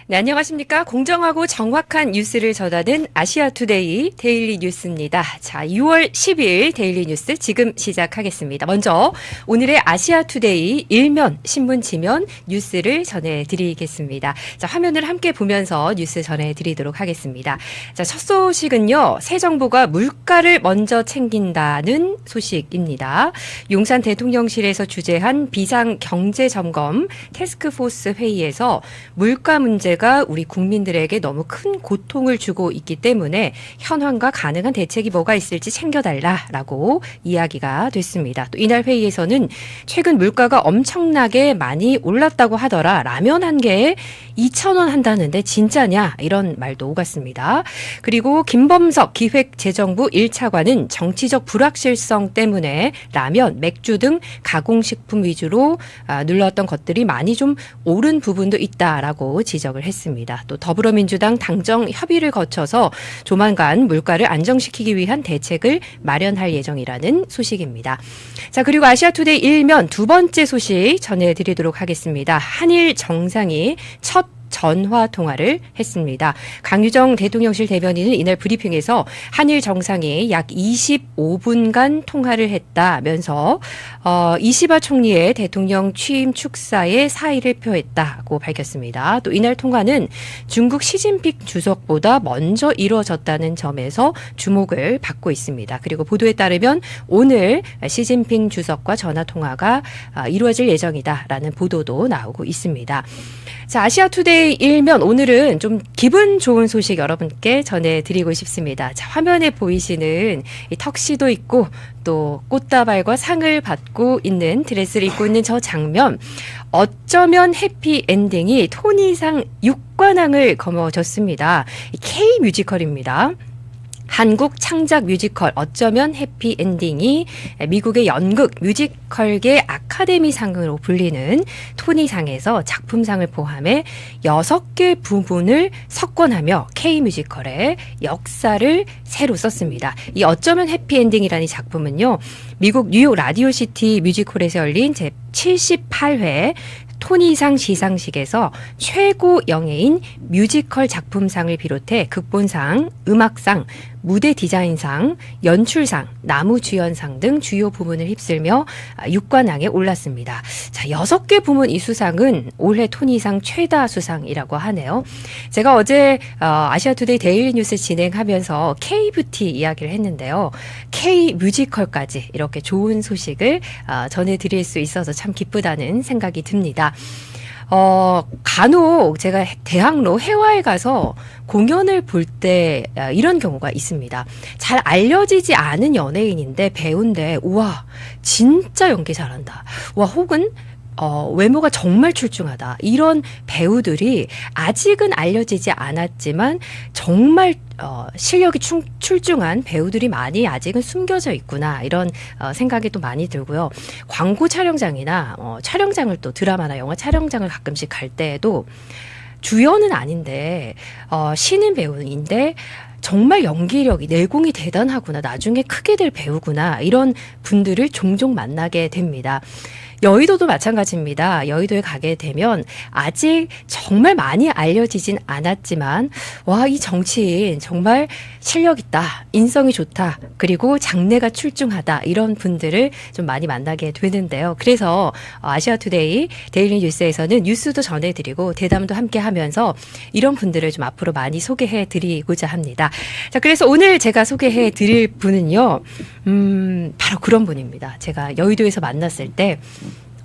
네, 안녕하십니까. 공정하고 정확한 뉴스를 전하는 아시아투데이 데일리 뉴스입니다. 자, 6월 12일 데일리 뉴스 지금 시작하겠습니다. 먼저 오늘의 아시아투데이 일면 신문 지면 뉴스를 전해드리겠습니다. 자, 화면을 함께 보면서 뉴스 전해드리도록 하겠습니다. 자, 첫 소식은요. 새 정부가 물가를 먼저 챙긴다는 소식입니다. 용산 대통령실에서 주재한 비상경제점검 태스크포스 회의에서 물가 문제가 우리 국민들에게 너무 큰 고통을 주고 있기 때문에 현황과 가능한 대책이 뭐가 있을지 챙겨달라라고 이야기가 됐습니다. 또 이날 회의에서는 최근 물가가 엄청나게 많이 올랐다고 하더라. 라면 한 개에 2,000원 한다는데 진짜냐? 이런 말도 오갔습니다. 그리고 김범석 기획재정부 1차관은 정치적 불확실성 때문에 라면, 맥주 등 가공식품 위주로 눌렀던 것들이 많이 좀 오른 부분도 있다라고 지적을 했습니다. 또 더불어민주당 당정 협의를 거쳐서 조만간 물가를 안정시키기 위한 대책을 마련할 예정이라는 소식입니다. 자, 그리고 아시아투데이 일면 두 번째 소식 전해드리도록 하겠습니다. 한일 정상이 첫 전화 통화를 했습니다. 강유정 대통령실 대변인은 이날 브리핑에서 한일 정상이 약 25분간 통화를 했다면서 이시바 총리의 대통령 취임 축사에 사의를 표했다고 밝혔습니다. 또 이날 통화는 중국 시진핑 주석보다 먼저 이루어졌다는 점에서 주목을 받고 있습니다. 그리고 보도에 따르면 오늘 시진핑 주석과 전화 통화가 이루어질 예정이다라는 보도도 나오고 있습니다. 자, 아시아투데이 일면 오늘은 좀 기분 좋은 소식 여러분께 전해드리고 싶습니다. 자, 화면에 보이시는 이 턱시도 입고 또 꽃다발과 상을 받고 있는 드레스를 입고 있는 저 장면, 어쩌면 해피엔딩이 토니상 6관왕을 거머쥐었습니다. K 뮤지컬입니다. 한국 창작 뮤지컬 어쩌면 해피엔딩이 미국의 연극 뮤지컬계 아카데미상으로 불리는 토니상에서 작품상을 포함해 6개 부문을 석권하며 K뮤지컬의 역사를 새로 썼습니다. 이 어쩌면 해피엔딩이라는 작품은요. 미국 뉴욕 라디오시티 뮤지컬에서 열린 제78회 토니상 시상식에서 최고 영예인 뮤지컬 작품상을 비롯해 극본상, 음악상, 무대 디자인상, 연출상, 나무주연상 등 주요 부문을 휩쓸며 6관왕에 올랐습니다. 자, 6개 부문 이 수상은 올해 토니상 최다 수상이라고 하네요. 제가 어제 아시아투데이 데일리 뉴스 진행하면서 K뷰티 이야기를 했는데요. K뮤지컬까지 이렇게 좋은 소식을 전해드릴 수 있어서 참 기쁘다는 생각이 듭니다. 간혹 제가 대학로 해화에 가서 공연을 볼 때 이런 경우가 있습니다. 잘 알려지지 않은 연예인인데 배우인데 우와 진짜 연기 잘한다. 와 혹은 외모가 정말 출중하다. 이런 배우들이 아직은 알려지지 않았지만 정말 실력이 출중한 배우들이 많이 아직은 숨겨져 있구나. 이런 생각이 또 많이 들고요. 광고 촬영장이나 촬영장을 또 드라마나 영화 촬영장을 가끔씩 갈 때에도 주연은 아닌데 신인 배우인데 정말 연기력이 내공이 대단하구나. 나중에 크게 될 배우구나. 이런 분들을 종종 만나게 됩니다. 여의도도 마찬가지입니다. 여의도에 가게 되면 아직 정말 많이 알려지진 않았지만 와, 이 정치인 정말 실력 있다, 인성이 좋다, 그리고 장래가 출중하다 이런 분들을 좀 많이 만나게 되는데요. 그래서 아시아투데이 데일리 뉴스에서는 뉴스도 전해드리고 대담도 함께 하면서 이런 분들을 좀 앞으로 많이 소개해드리고자 합니다. 자, 그래서 오늘 제가 소개해드릴 분은요. 바로 그런 분입니다. 제가 여의도에서 만났을 때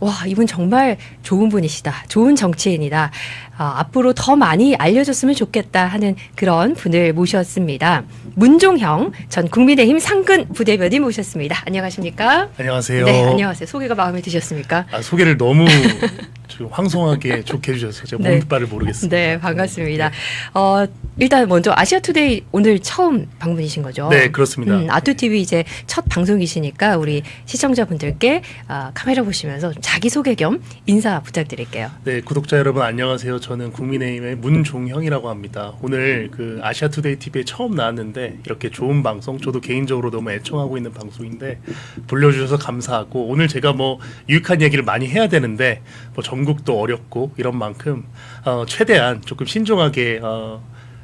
와, 이분 정말 좋은 분이시다. 좋은 정치인이다. 앞으로 더 많이 알려줬으면 좋겠다 하는 그런 분을 모셨습니다. 문종형 전 국민의힘 상근 부대변인 모셨습니다. 안녕하십니까? 안녕하세요. 네, 안녕하세요. 소개가 마음에 드셨습니까? 소개를 너무 황송하게 좋게 해주셔서 제가 네. 몸둘바를 모르겠습니다. 네, 반갑습니다. 일단 먼저 아시아투데이 오늘 처음 방문이신 거죠? 네, 그렇습니다. 아투TV 이제 첫 방송이시니까 우리 시청자분들께 카메라 보시면서 자기소개 겸 인사 부탁드릴게요. 네, 구독자 여러분 안녕하세요. 저는 국민의힘의 문종형이라고 합니다. 오늘 그 아시아투데이 TV에 처음 나왔는데 이렇게 좋은 방송, 저도 개인적으로 너무 애청하고 있는 방송인데 불러주셔서 감사하고 오늘 제가 뭐 유익한 얘기를 많이 해야 되는데 뭐 연극도 어렵고 이런 만큼 최대한 조금 신중하게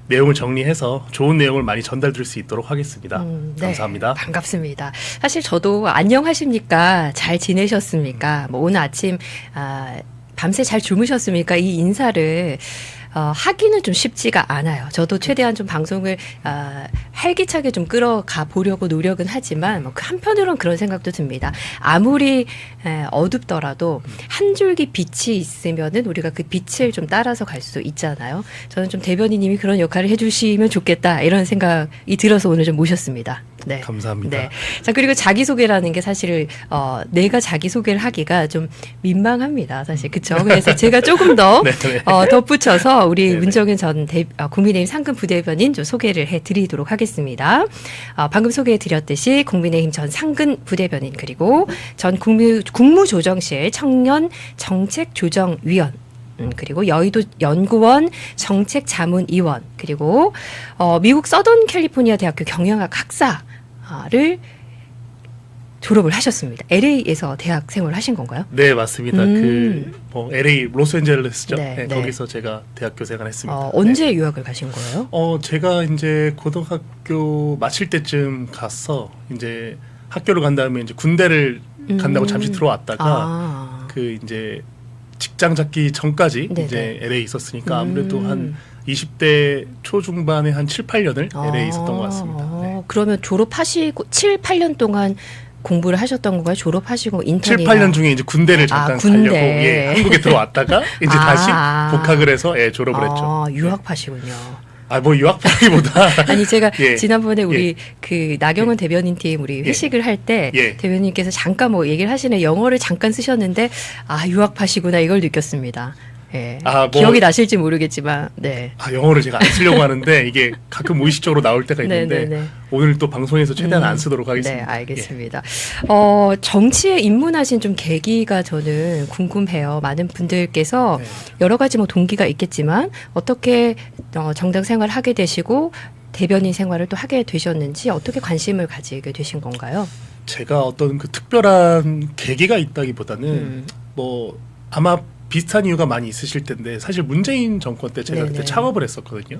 내용을 정리해서 좋은 내용을 많이 전달드릴 수 있도록 하겠습니다. 네, 감사합니다. 반갑습니다. 사실 저도 안녕하십니까? 잘 지내셨습니까? 뭐 오늘 아침 밤새 잘 주무셨습니까? 이 인사를 하기는 좀 쉽지가 않아요. 저도 최대한 좀 방송을 활기차게 좀 끌어가 보려고 노력은 하지만 뭐 한편으로는 그런 생각도 듭니다. 아무리 어둡더라도 한 줄기 빛이 있으면은 우리가 그 빛을 좀 따라서 갈 수 있잖아요. 저는 좀 대변인님이 그런 역할을 해주시면 좋겠다 이런 생각이 들어서 오늘 좀 모셨습니다. 네. 감사합니다. 네. 자, 그리고 자기소개라는 게 사실 내가 자기소개를 하기가 좀 민망합니다. 사실 그렇죠. 그래서 제가 조금 더 덧붙여서 우리 네네. 문정현 전 국민의힘 상근 부대변인 좀 소개를 해드리도록 하겠습니다. 방금 소개해드렸듯이 국민의힘 전 상근 부대변인 그리고 전 국무조정실 청년정책조정위원 그리고 여의도 연구원 정책자문위원 그리고 미국 서던 캘리포니아 대학교 경영학 학사를 졸업을 하셨습니다. LA에서 대학 생활을 하신 건가요? 네, 맞습니다. LA 로스앤젤레스죠. 네, 네. 거기서 제가 대학교 생활했습니다. 언제 유학을 가신 거예요? 제가 이제 고등학교 마칠 때쯤 가서 이제 학교를 간 다음에 이제 군대를 간다고 잠시 들어왔다가 그 이제 직장 잡기 전까지 네네. 이제 LA 있었으니까 아무래도 한 20대 초중반에 한 7, 8년을 LA 있었던 것 같습니다. 네. 그러면 졸업하시고 7, 8년 동안 공부를 하셨던 건가요? 졸업하시고 7, 인턴이나 8년 중에 이제 군대를 잠깐 군대. 가려고 한국에 들어왔다가 이제 다시 복학을 해서 졸업을 했죠. 유학파시군요. 뭐 유학파기보다 아니 제가 예. 지난번에 우리 그 나경원 대변인 팀 우리 회식을 할 때 대변인께서 잠깐 뭐 얘기를 하시네 영어를 잠깐 쓰셨는데 유학파시구나 이걸 느꼈습니다. 예. 기억이 나실지 모르겠지만, 네. 영어를 제가 안 쓰려고 하는데 이게 가끔 무의식적으로 나올 때가 있는데 네네네. 오늘 또 방송에서 최대한 안 쓰도록 하겠습니다. 네, 알겠습니다. 정치에 입문하신 좀 계기가 저는 궁금해요. 많은 분들께서 여러 가지 뭐 동기가 있겠지만 어떻게 정당 생활을 하게 되시고 대변인 생활을 또 하게 되셨는지 어떻게 관심을 가지게 되신 건가요? 제가 어떤 그 특별한 계기가 있다기보다는 뭐 아마 비슷한 이유가 많이 있으실 텐데 사실 문재인 정권 때 제가 그때 창업을 했었거든요.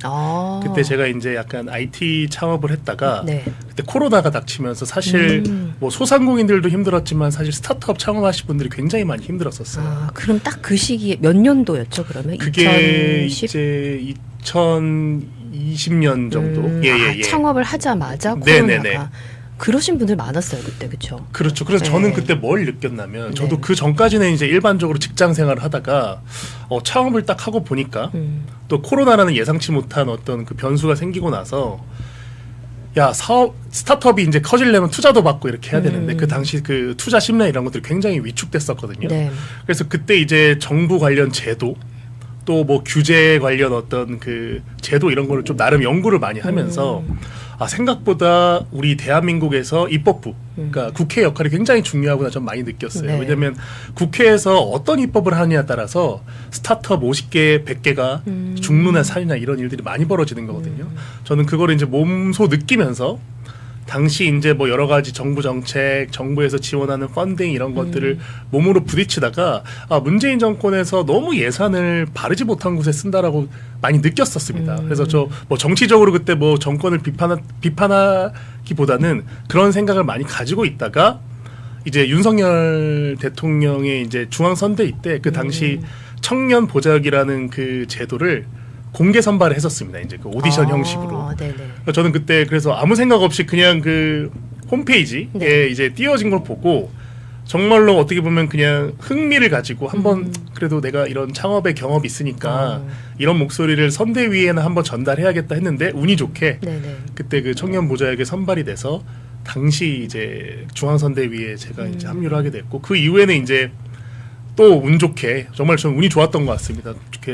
그때 제가 이제 약간 IT 창업을 했다가 그때 코로나가 닥치면서 사실 뭐 소상공인들도 힘들었지만 사실 스타트업 창업하신 분들이 굉장히 많이 힘들었었어요. 그럼 딱 그 시기에 몇 년도였죠? 그러면 그게 2010? 이제 2020년 정도. 창업을 하자마자 코로나가. 그러신 분들 많았어요 그때 그렇죠. 그렇죠. 그래서 저는 그때 뭘 느꼈냐면 저도 그 전까지는 이제 일반적으로 직장 생활을 하다가 창업을 딱 하고 보니까 또 코로나라는 예상치 못한 어떤 그 변수가 생기고 나서 스타트업이 이제 커지려면 투자도 받고 이렇게 해야 되는데 그 당시 그 투자 심리 이런 것들이 굉장히 위축됐었거든요. 그래서 그때 이제 정부 관련 제도 또 뭐 규제 관련 어떤 그 제도 이런 거를 좀 나름 연구를 많이 하면서 생각보다 우리 대한민국에서 입법부, 그러니까 국회 역할이 굉장히 중요하구나 좀 많이 느꼈어요. 왜냐하면 국회에서 어떤 입법을 하느냐에 따라서 스타트업 50개, 100개가 죽느냐 사느냐 이런 일들이 많이 벌어지는 거거든요. 저는 그거를 이제 몸소 느끼면서 당시 이제 뭐 여러 가지 정부 정책, 정부에서 지원하는 펀딩 이런 것들을 몸으로 부딪히다가 문재인 정권에서 너무 예산을 바르지 못한 곳에 쓴다라고 많이 느꼈었습니다. 그래서 저 뭐 정치적으로 그때 뭐 정권을 비판하기보다는 그런 생각을 많이 가지고 있다가 이제 윤석열 대통령의 이제 중앙선대위 때 그 당시 청년 보좌역이라는 그 제도를 공개 선발을 했었습니다. 이제 그 오디션 형식으로. 저는 그때 그래서 아무 생각 없이 그냥 그 홈페이지에 이제 띄워진 걸 보고 정말로 어떻게 보면 그냥 흥미를 가지고 한번 그래도 내가 이런 창업의 경험이 있으니까 이런 목소리를 선대위에는 한번 전달해야겠다 했는데 운이 좋게 그때 그 청년 보좌역에 선발이 돼서 당시 이제 중앙선대위에 제가 이제 합류를 하게 됐고 그 이후에는 이제 또 운 좋게 정말 저는 운이 좋았던 것 같습니다.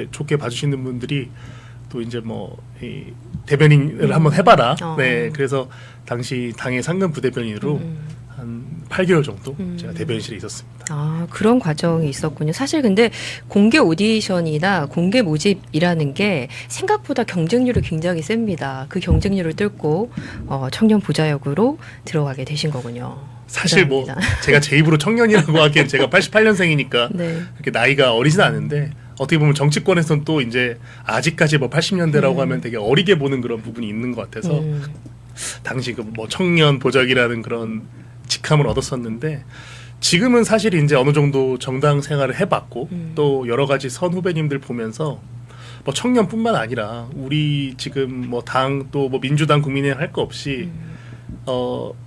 좋게 봐주시는 분들이 또 이제 뭐 이 대변인을 한번 해봐라. 그래서 당시 당의 상근 부대변인으로 한 8개월 정도 제가 대변인실에 있었습니다. 그런 과정이 있었군요. 사실 근데 공개 오디션이나 공개 모집이라는 게 생각보다 경쟁률이 굉장히 셉니다. 그 경쟁률을 뚫고 청년 보좌역으로 들어가게 되신 거군요. 사실 뭐 대단합니다. 제가 제 입으로 청년이라고 하기엔 제가 88년생이니까 네. 그렇게 나이가 어리진 않은데 어떻게 보면 정치권에서는 또 이제 아직까지 뭐 80년대라고 하면 되게 어리게 보는 그런 부분이 있는 것 같아서 당시 그 뭐 청년 보좌기라는 그런 직함을 얻었었는데 지금은 사실 이제 어느 정도 정당 생활을 해봤고 또 여러 가지 선 후배님들 보면서 뭐 청년뿐만 아니라 우리 지금 뭐 당 또 뭐 민주당 국민의힘 할 거 없이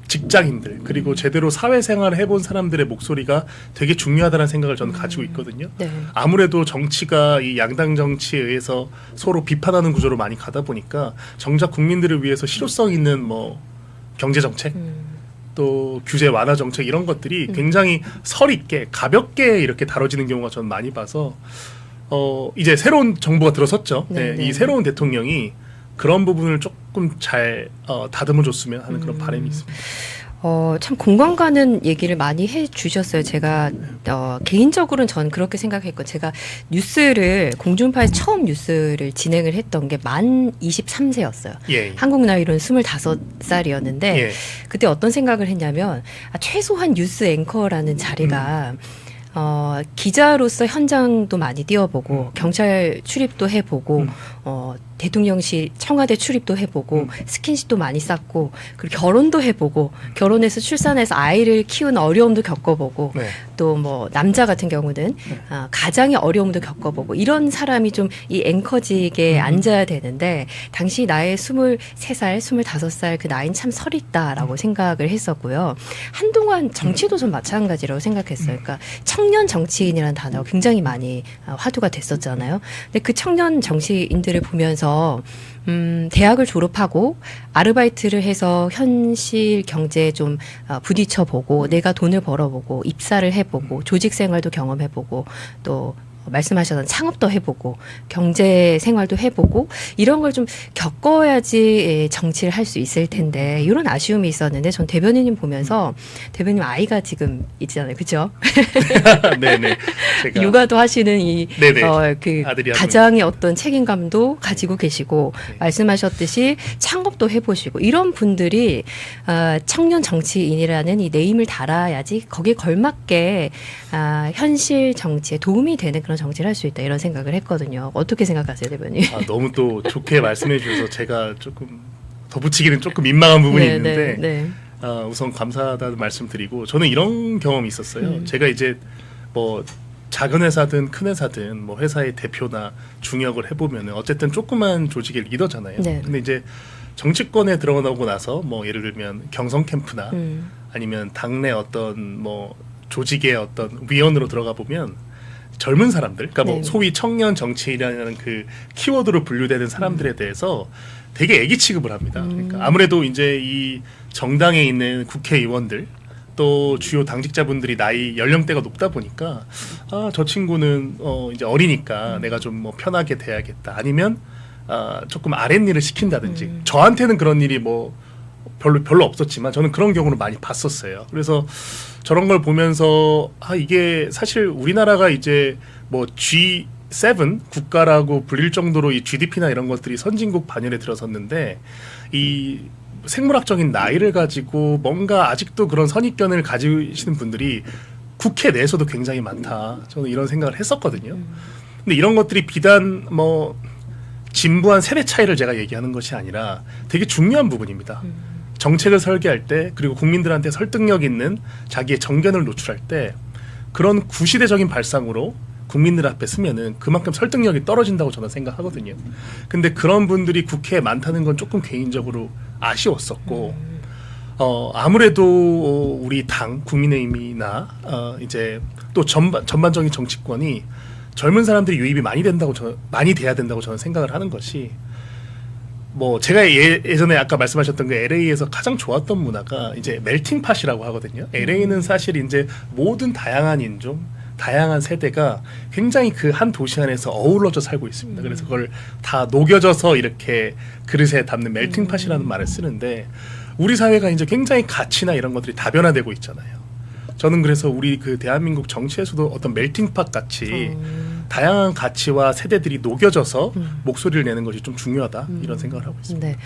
직장인들 그리고 제대로 사회생활을 해본 사람들의 목소리가 되게 중요하다는 생각을 저는 가지고 있거든요. 네. 아무래도 정치가 이 양당 정치에 의해서 서로 비판하는 구조로 많이 가다 보니까 정작 국민들을 위해서 실효성 있는 뭐 경제 정책 또 규제 완화 정책 이런 것들이 굉장히 설 있게 가볍게 이렇게 다뤄지는 경우가 저는 많이 봐서 이제 새로운 정부가 들어섰죠. 네, 네. 이 새로운 대통령이 그런 부분을 조금 잘 다듬어 줬으면 하는 그런 바람이 있습니다. 참 공감 가는 얘기를 많이 해주셨어요. 제가 개인적으로는 전 그렇게 생각했고 제가 뉴스를 공중파에서 처음 뉴스를 진행을 했던 게 만 23세였어요. 예. 한국 나이로는 25살이었는데 예. 그때 어떤 생각을 했냐면 최소한 뉴스 앵커라는 자리가 기자로서 현장도 많이 뛰어보고 경찰 출입도 해보고 대통령실 청와대 출입도 해보고 스킨십도 많이 쌓고 그리고 결혼도 해보고 결혼해서 출산해서 아이를 키우는 어려움도 겪어보고 네. 또 뭐 남자 같은 경우는 가장의 어려움도 겪어보고 이런 사람이 좀 이 앵커직에 앉아야 되는데 당시 나의 23살, 25살 그 나이는 참 설있다라고 생각을 했었고요. 한동안 정치도 좀 마찬가지라고 생각했어요. 그러니까 청년 정치인이라는 단어가 굉장히 많이 화두가 됐었잖아요. 근데 그 청년 정치인들을 보면서 대학을 졸업하고 아르바이트를 해서 현실 경제에 좀 부딪혀보고 내가 돈을 벌어보고 입사를 해보고 조직 생활도 경험해보고 또 말씀하셨던 창업도 해보고 경제 생활도 해보고 이런 걸 좀 겪어야지 정치를 할 수 있을 텐데 이런 아쉬움이 있었는데 전 대변인님 보면서 대변인 아이가 지금 있잖아요, 그렇죠? 네네. 제가 육아도 하시는 이 그 아들이 가장의 어떤 책임감도 가지고 계시고 네. 말씀하셨듯이 창업도 해보시고 이런 분들이 청년 정치인이라는 이 네임을 달아야지 거기에 걸맞게 현실 정치에 도움이 되는 그런 정치를 할 수 있다 이런 생각을 했거든요. 어떻게 생각하세요, 대변인? 너무 또 좋게 말씀해 주셔서 제가 조금 덧붙이기는 조금 민망한 부분이 네, 있는데 네, 네. 우선 감사하다는 말씀드리고 저는 이런 경험이 있었어요. 제가 이제 뭐 작은 회사든 큰 회사든 뭐 회사의 대표나 중역을 해보면 어쨌든 조그만 조직의 리더잖아요. 네. 근데 이제 정치권에 들어가고 나서 뭐 예를 들면 경선 캠프나 아니면 당내 어떤 뭐 조직의 어떤 위원으로 들어가 보면 젊은 사람들, 그러니까 뭐 네. 소위 청년 정치인이라는 그 키워드로 분류되는 사람들에 대해서 되게 애기 취급을 합니다. 그러니까 아무래도 이제 이 정당에 있는 국회의원들 또 주요 당직자분들이 나이 연령대가 높다 보니까 저 친구는 이제 어리니까 내가 좀 뭐 편하게 대야겠다. 아니면 조금 아랫일을 시킨다든지 저한테는 그런 일이 뭐 별로 없었지만 저는 그런 경우를 많이 봤었어요. 그래서 저런 걸 보면서 이게 사실 우리나라가 이제 뭐 G7 국가라고 불릴 정도로 이 GDP나 이런 것들이 선진국 반열에 들어섰는데 이 생물학적인 나이를 가지고 뭔가 아직도 그런 선입견을 가지시는 분들이 국회 내에서도 굉장히 많다. 저는 이런 생각을 했었거든요. 근데 이런 것들이 비단 뭐 진부한 세대 차이를 제가 얘기하는 것이 아니라 되게 중요한 부분입니다. 정책을 설계할 때 그리고 국민들한테 설득력 있는 자기의 정견을 노출할 때 그런 구시대적인 발상으로 국민들 앞에 쓰면은 그만큼 설득력이 떨어진다고 저는 생각하거든요. 근데 그런 분들이 국회에 많다는 건 조금 개인적으로 아쉬웠었고 아무래도 우리 당 국민의힘이나 이제 또 전반적인 정치권이 젊은 사람들이 유입이 많이 돼야 된다고 저는 생각을 하는 것이 뭐 제가 예전에 아까 말씀하셨던 그 LA에서 가장 좋았던 문화가 이제 멜팅팟이라고 하거든요. LA는 사실 이제 모든 다양한 인종, 다양한 세대가 굉장히 그 한 도시 안에서 어우러져 살고 있습니다. 그래서 그걸 다 녹여져서 이렇게 그릇에 담는 멜팅팟이라는 말을 쓰는데 우리 사회가 이제 굉장히 가치나 이런 것들이 다변화되고 있잖아요. 저는 그래서 우리 그 대한민국 정치에서도 어떤 멜팅팟 같이 다양한 가치와 세대들이 녹여져서 목소리를 내는 것이 좀 중요하다 이런 생각을 하고 있습니다. 네.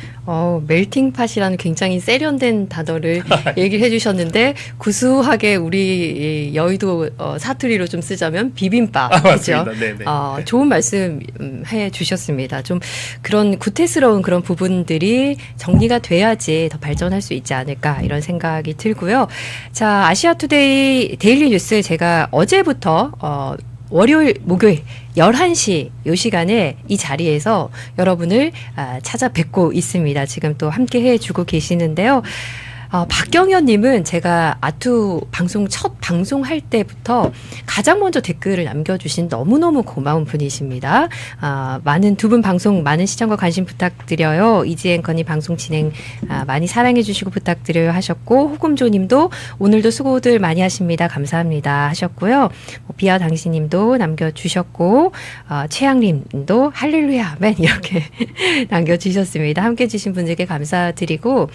멜팅팟이라는 굉장히 세련된 단어를 얘기를 해주셨는데 구수하게 우리 여의도 사투리로 좀 쓰자면 비빔밥. 맞습니다. 그렇죠? 네네. 좋은 말씀 해주셨습니다. 좀 그런 구태스러운 그런 부분들이 정리가 돼야지 더 발전할 수 있지 않을까 이런 생각이 들고요. 자, 아시아투데이 데일리 뉴스 제가 어제부터 월요일, 목요일 11시 이 시간에 이 자리에서 여러분을 찾아뵙고 있습니다. 지금 또 함께 해주고 계시는데요. 박경현님은 제가 아투 방송 첫 방송할 때부터 가장 먼저 댓글을 남겨주신 너무너무 고마운 분이십니다. 많은 두 분 방송 많은 시청과 관심 부탁드려요. 이지 앵커님 방송 진행 많이 사랑해 주시고 부탁드려요 하셨고, 호금조님도 오늘도 수고들 많이 하십니다. 감사합니다 하셨고요. 비아 당신님도 남겨주셨고, 최양림도 할렐루야 아멘 이렇게 남겨주셨습니다. 함께 해주신 분들께 감사드리고,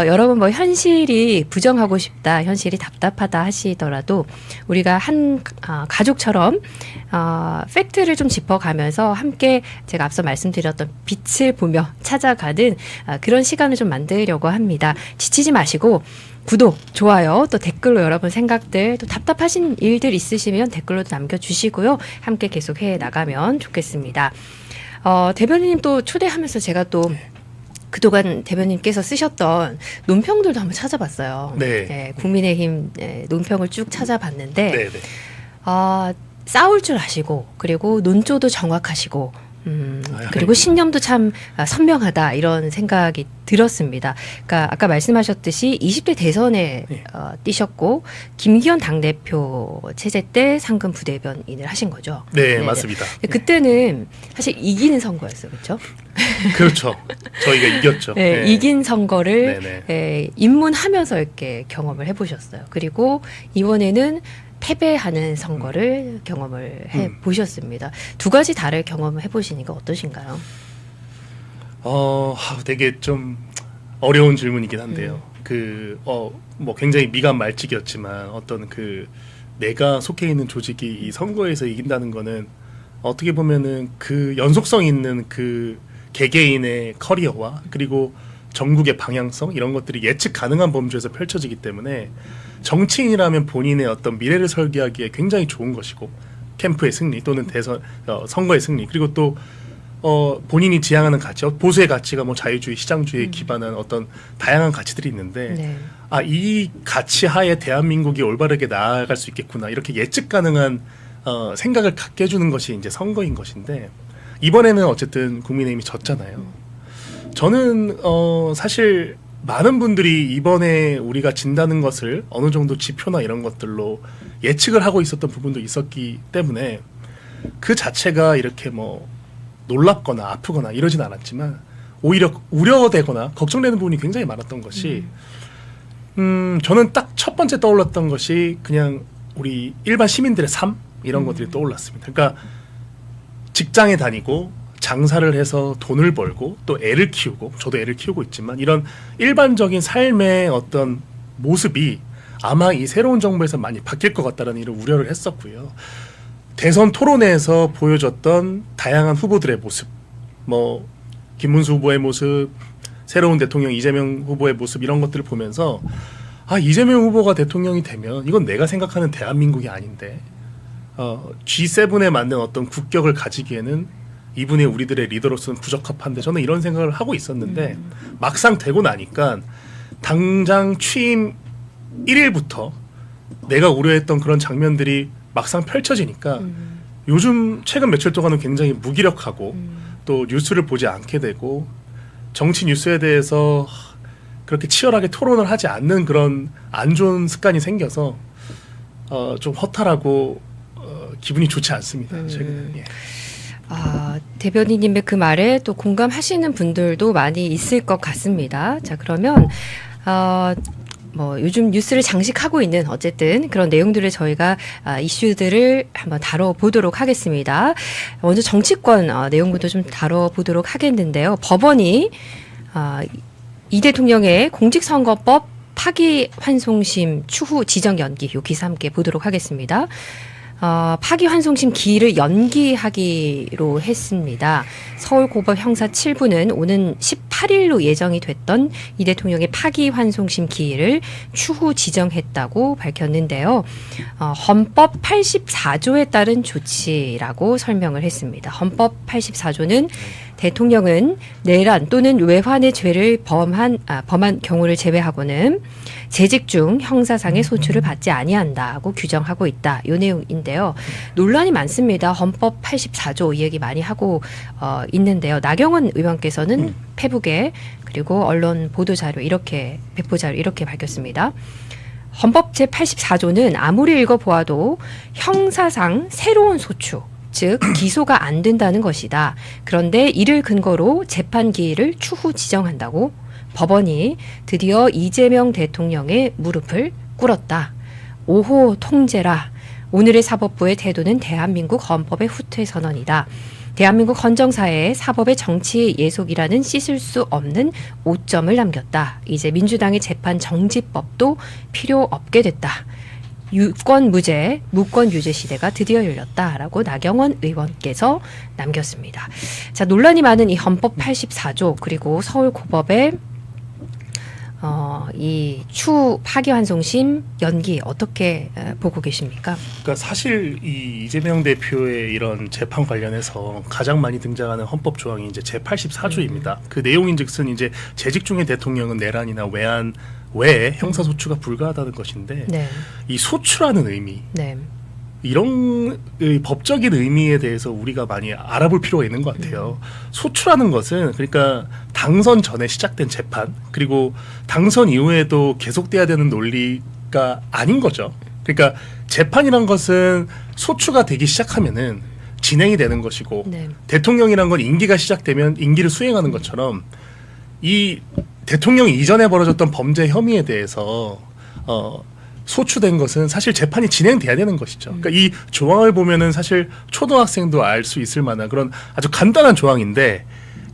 여러분 뭐 현실이 부정하고 싶다, 현실이 답답하다 하시더라도 우리가 한 가족처럼 팩트를 좀 짚어가면서 함께 제가 앞서 말씀드렸던 빛을 보며 찾아가는 그런 시간을 좀 만들려고 합니다. 지치지 마시고 구독, 좋아요, 또 댓글로 여러분 생각들, 또 답답하신 일들 있으시면 댓글로도 남겨주시고요. 함께 계속 해 나가면 좋겠습니다. 대변인님 또 초대하면서 제가 또 그동안 대변인께서 쓰셨던 논평들도 한번 찾아봤어요. 네. 국민의힘 논평을 쭉 찾아봤는데 네. 싸울 줄 아시고, 그리고 논조도 정확하시고, 그리고 신념도 참 선명하다 이런 생각이 들었습니다. 그러니까 아까 말씀하셨듯이 20대 대선에 뛰셨고 김기현 당대표 체제 때 상근 부대변인을 하신 거죠. 네, 맞습니다. 그때는 사실 이기는 선거였어요, 그렇죠? 그렇죠. 저희가 이겼죠. 네, 이긴 선거를 입문하면서 이렇게 경험을 해보셨어요. 그리고 이번에는 패배하는 선거를 경험을 해보셨습니다. 두 가지 다를 경험을 해보시니까 어떠신가요? 되게 좀 어려운 질문이긴 한데요. 뭐 굉장히 미간 말찍이었지만 어떤 내가 속해 있는 조직이 이 선거에서 이긴다는 거는 어떻게 보면은 그 연속성 있는 그 개개인의 커리어와 그리고 전국의 방향성 이런 것들이 예측 가능한 범주에서 펼쳐지기 때문에 정치인이라면 본인의 어떤 미래를 설계하기에 굉장히 좋은 것이고, 캠프의 승리 또는 대선 선거의 승리, 그리고 또 본인이 지향하는 가치, 보수의 가치가 뭐 자유주의, 시장주의에 기반한 어떤 다양한 가치들이 있는데 이 가치 하에 대한민국이 올바르게 나아갈 수 있겠구나, 이렇게 예측 가능한 생각을 갖게 해주는 것이 이제 선거인 것인데, 이번에는 어쨌든 국민의힘이 졌잖아요. 저는 사실 많은 분들이 이번에 우리가 진다는 것을 어느 정도 지표나 이런 것들로 예측을 하고 있었던 부분도 있었기 때문에 그 자체가 이렇게 뭐 놀랍거나 아프거나 이러진 않았지만, 오히려 우려되거나 걱정되는 부분이 굉장히 많았던 것이 저는 딱 첫 번째 떠올랐던 것이 그냥 우리 일반 시민들의 삶 이런 것들이 떠올랐습니다. 그러니까 직장에 다니고 장사를 해서 돈을 벌고 또 애를 키우고, 저도 애를 키우고 있지만 이런 일반적인 삶의 어떤 모습이 아마 이 새로운 정부에서 많이 바뀔 것 같다는 이런 우려를 했었고요. 대선 토론회에서 보여줬던 다양한 후보들의 모습, 뭐 김문수 후보의 모습, 새로운 대통령 이재명 후보의 모습, 이런 것들을 보면서 이재명 후보가 대통령이 되면 이건 내가 생각하는 대한민국이 아닌데 G7에 맞는 어떤 국격을 가지기에는 이분이 우리들의 리더로서는 부적합한데, 저는 이런 생각을 하고 있었는데 막상 되고 나니까 당장 취임 1일부터 내가 우려했던 그런 장면들이 막상 펼쳐지니까 요즘 최근 며칠 동안은 굉장히 무기력하고 또 뉴스를 보지 않게 되고 정치 뉴스에 대해서 그렇게 치열하게 토론을 하지 않는 그런 안 좋은 습관이 생겨서 좀 허탈하고 기분이 좋지 않습니다. 최근에. 예. 대변인님의 그 말에 또 공감하시는 분들도 많이 있을 것 같습니다. 자, 그러면 뭐 요즘 뉴스를 장식하고 있는 어쨌든 그런 내용들을 저희가 이슈들을 한번 다뤄보도록 하겠습니다. 먼저 정치권 내용부터 좀 다뤄보도록 하겠는데요. 법원이 이 대통령의 공직선거법 파기환송심 추후 지정 연기, 요 기사 함께 보도록 하겠습니다. 파기환송심 기일을 연기하기로 했습니다. 서울고법 형사 7부는 오는 18일로 예정이 됐던 이 대통령의 파기환송심 기일을 추후 지정했다고 밝혔는데요. 헌법 84조에 따른 조치라고 설명을 했습니다. 헌법 84조는 대통령은 내란 또는 외환의 죄를 범한 경우를 제외하고는 재직 중 형사상의 소추를 받지 아니한다고 규정하고 있다. 이 내용인데요. 논란이 많습니다. 헌법 84조 이 얘기 많이 하고 있는데요. 나경원 의원께서는 페북에 그리고 언론 보도자료 이렇게 배포자료 이렇게 밝혔습니다. 헌법 제84조는 아무리 읽어보아도 형사상 새로운 소추 즉 기소가 안 된다는 것이다. 그런데 이를 근거로 재판 기일을 추후 지정한다고 법원이 드디어 이재명 대통령의 무릎을 꿇었다. 5호 통제라. 오늘의 사법부의 태도는 대한민국 헌법의 후퇴 선언이다. 대한민국 헌정사에 사법의 정치 예속이라는 씻을 수 없는 오점을 남겼다. 이제 민주당의 재판 정지법도 필요 없게 됐다. 유권 무죄, 무권 유죄 시대가 드디어 열렸다라고 나경원 의원께서 남겼습니다. 자, 논란이 많은 이 헌법 84조 그리고 서울고법의 이 추 파기환송심 연기 어떻게 보고 계십니까? 그러니까 사실 이 이재명 대표의 이런 재판 관련해서 가장 많이 등장하는 헌법 조항이 이제 제84조입니다. 그 내용인즉슨 이제 재직 중의 대통령은 내란이나 외환 외에 형사소추가 불가하다는 것인데 네. 이 소추라는 의미 네. 이런 법적인 의미에 대해서 우리가 많이 알아볼 필요가 있는 것 같아요. 소추라는 것은 그러니까 당선 전에 시작된 재판 그리고 당선 이후에도 계속돼야 되는 논리가 아닌 거죠. 그러니까 재판이란 것은 소추가 되기 시작하면은 진행이 되는 것이고 네. 대통령이란 건 임기가 시작되면 임기를 수행하는 것처럼 이 대통령이 이전에 벌어졌던 범죄 혐의에 대해서 소추된 것은 사실 재판이 진행돼야 되는 것이죠. 그러니까 이 조항을 보면은 사실 초등학생도 알 수 있을 만한 그런 아주 간단한 조항인데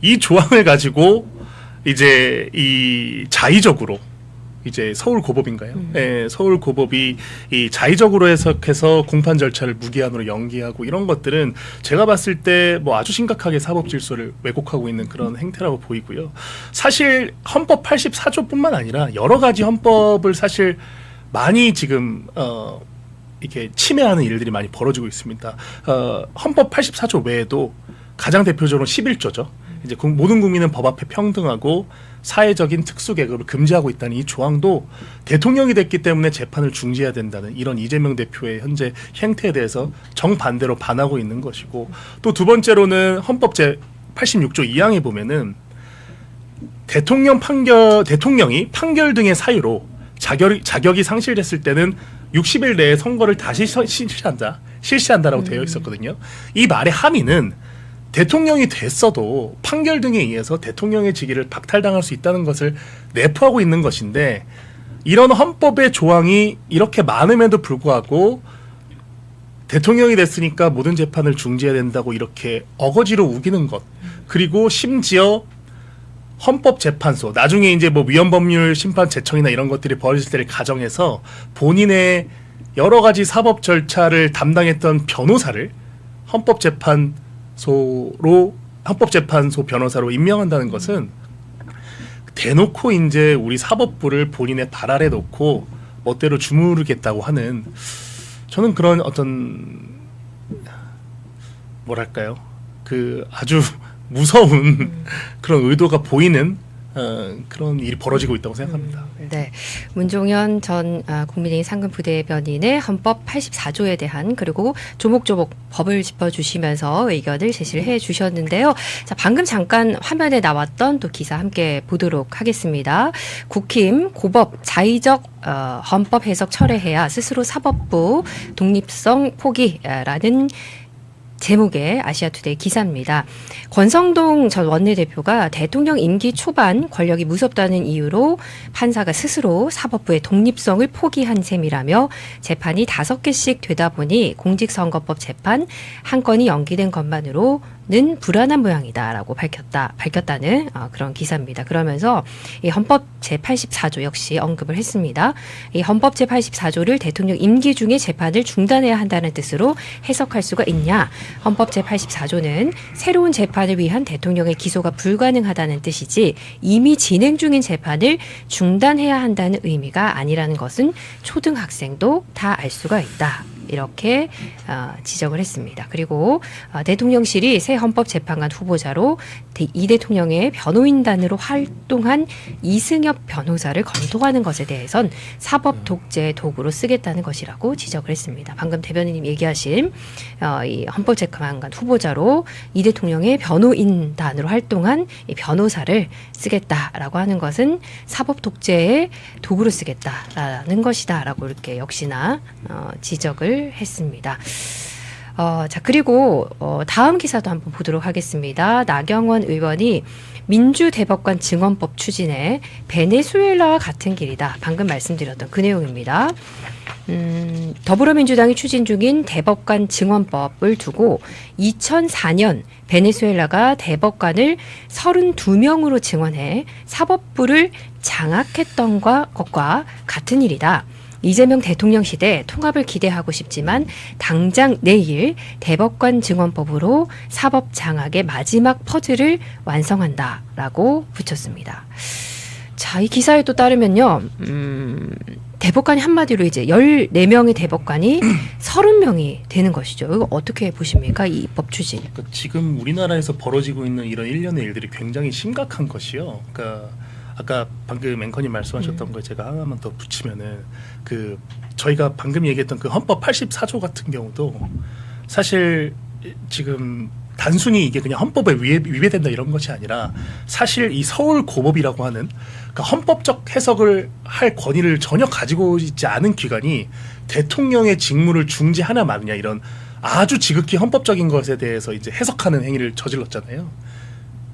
이 조항을 가지고 이제 이 자의적으로 이제 서울고법인가요? 네, 서울고법이 이 자의적으로 해석해서 공판 절차를 무기한으로 연기하고 이런 것들은 제가 봤을 때 뭐 아주 심각하게 사법 질서를 왜곡하고 있는 그런 행태라고 보이고요. 사실 헌법 84조뿐만 아니라 여러 가지 헌법을 사실 많이 지금 이렇게 침해하는 일들이 많이 벌어지고 있습니다. 헌법 84조 외에도 가장 대표적으로 11조죠. 이제 모든 국민은 법 앞에 평등하고 사회적인 특수계급을 금지하고 있다는 이 조항도 대통령이 됐기 때문에 재판을 중지해야 된다는 이런 이재명 대표의 현재 행태에 대해서 정반대로 반하고 있는 것이고 또 두 번째로는 헌법 제86조 2항에 보면은 대통령이 판결 등의 사유로 자격이 상실됐을 때는 60일 내에 선거를 다시 실시한다라고 되어 있었거든요. 이 말의 함의는 대통령이 됐어도 판결 등에 의해서 대통령의 직위를 박탈당할 수 있다는 것을 내포하고 있는 것인데 이런 헌법의 조항이 이렇게 많음에도 불구하고 대통령이 됐으니까 모든 재판을 중지해야 된다고 이렇게 어거지로 우기는 것 그리고 심지어 헌법재판소 나중에 이제 뭐 위헌법률 심판 제청이나 이런 것들이 벌어질 때를 가정해서 본인의 여러 가지 사법 절차를 담당했던 변호사를 헌법재판소 변호사로 임명한다는 것은 대놓고 이제 우리 사법부를 본인의 발 아래 놓고 멋대로 주무르겠다고 하는 저는 그런 어떤 뭐랄까요 그 아주 무서운 그런 의도가 보이는 그런 일이 벌어지고 있다고 생각합니다. 네, 문종현 전 국민의힘 상근부대변인의 헌법 84조에 대한 그리고 조목조목 법을 짚어주시면서 의견을 제시를 해주셨는데요. 자, 방금 잠깐 화면에 나왔던 또 기사 함께 보도록 하겠습니다. 국힘 고법 자의적 헌법 해석 철회해야 스스로 사법부 독립성 포기라는 제목의 아시아투데이 기사입니다. 권성동 전 원내대표가 대통령 임기 초반 권력이 무섭다는 이유로 판사가 스스로 사법부의 독립성을 포기한 셈이라며 재판이 5개씩 되다 보니 공직선거법 재판 한 건이 연기된 것만으로 는 불안한 모양이다라고 밝혔다는 그런 기사입니다. 그러면서 이 헌법 제84조 역시 언급을 했습니다. 이 헌법 제84조를 대통령 임기 중에 재판을 중단해야 한다는 뜻으로 해석할 수가 있냐? 헌법 제84조는 새로운 재판을 위한 대통령의 기소가 불가능하다는 뜻이지 이미 진행 중인 재판을 중단해야 한다는 의미가 아니라는 것은 초등학생도 다 알 수가 있다. 이렇게 지적을 했습니다. 그리고 대통령실이 새 헌법재판관 후보자로 이 대통령의 변호인단으로 활동한 이승엽 변호사를 검토하는 것에 대해선 사법 독재의 도구로 쓰겠다는 것이라고 지적을 했습니다. 방금 대변인님 얘기하신 이 헌법재판관 후보자로 이 대통령의 변호인단으로 활동한 이 변호사를 쓰겠다라고 하는 것은 사법 독재의 도구로 쓰겠다라는 것이다라고 이렇게 역시나 지적을 했습니다. 자, 그리고 다음 기사도 한번 보도록 하겠습니다. 나경원 의원이 민주대법관 증언법 추진에 베네수엘라와 같은 길이다. 방금 말씀드렸던 그 내용입니다. 더불어민주당이 추진 중인 대법관 증언법을 두고 2004년 베네수엘라가 대법관을 32명으로 증언해 사법부를 장악했던 것과 같은 일이다. 이재명 대통령 시대 통합을 기대하고 싶지만 당장 내일 대법관 증언법으로 사법 장악의 마지막 퍼즐을 완성한다라고 붙였습니다. 자, 이 기사에 또 따르면요. 대법관이 한마디로 이제 14명의 대법관이 30명이 되는 것이죠. 이거 어떻게 보십니까? 이 입법 추진. 그러니까 지금 우리나라에서 벌어지고 있는 이런 일련의 일들이 굉장히 심각한 것이요. 그러니까 아까 방금 앵커님 말씀하셨던 걸 제가 하나만 더 붙이면은 그 저희가 방금 얘기했던 그 헌법 84조 같은 경우도 사실 지금 단순히 이게 그냥 헌법에 위배된다 이런 것이 아니라 사실 이 서울고법이라고 하는 그러니까 헌법적 해석을 할 권위를 전혀 가지고 있지 않은 기관이 대통령의 직무를 중지하나 마느냐 이런 아주 지극히 헌법적인 것에 대해서 이제 해석하는 행위를 저질렀잖아요.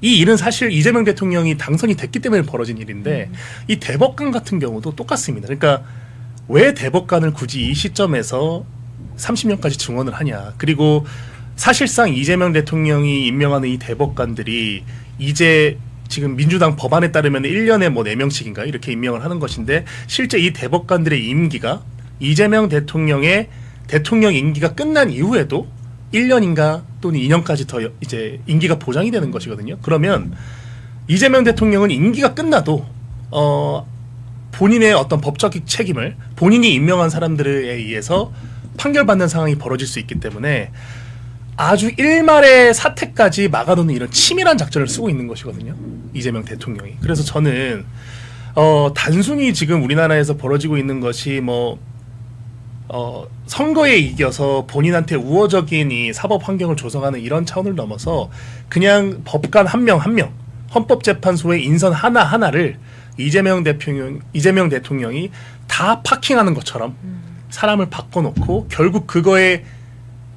이 일은 사실 이재명 대통령이 당선이 됐기 때문에 벌어진 일인데 이 대법관 같은 경우도 똑같습니다. 그러니까 왜 대법관을 굳이 이 시점에서 30년까지 증언을 하냐. 그리고 사실상 이재명 대통령이 임명하는 이 대법관들이 이제 지금 민주당 법안에 따르면 1년에 뭐 4명씩인가 이렇게 임명을 하는 것인데 실제 이 대법관들의 임기가 이재명 대통령의 대통령 임기가 끝난 이후에도 1년인가 또는 2년까지 더 이제 임기가 보장이 되는 것이거든요. 그러면 이재명 대통령은 임기가 끝나도 본인의 어떤 법적 책임을 본인이 임명한 사람들에 의해서 판결받는 상황이 벌어질 수 있기 때문에 아주 일말의 사태까지 막아놓는 이런 치밀한 작전을 쓰고 있는 것이거든요. 이재명 대통령이. 그래서 저는 단순히 지금 우리나라에서 벌어지고 있는 것이 선거에 이겨서 본인한테 우호적인 이 사법 환경을 조성하는 이런 차원을 넘어서 그냥 법관 한 명 한 명, 헌법재판소의 인선 하나하나를 이재명 대통령이 다 파킹하는 것처럼 사람을 바꿔놓고 결국 그거의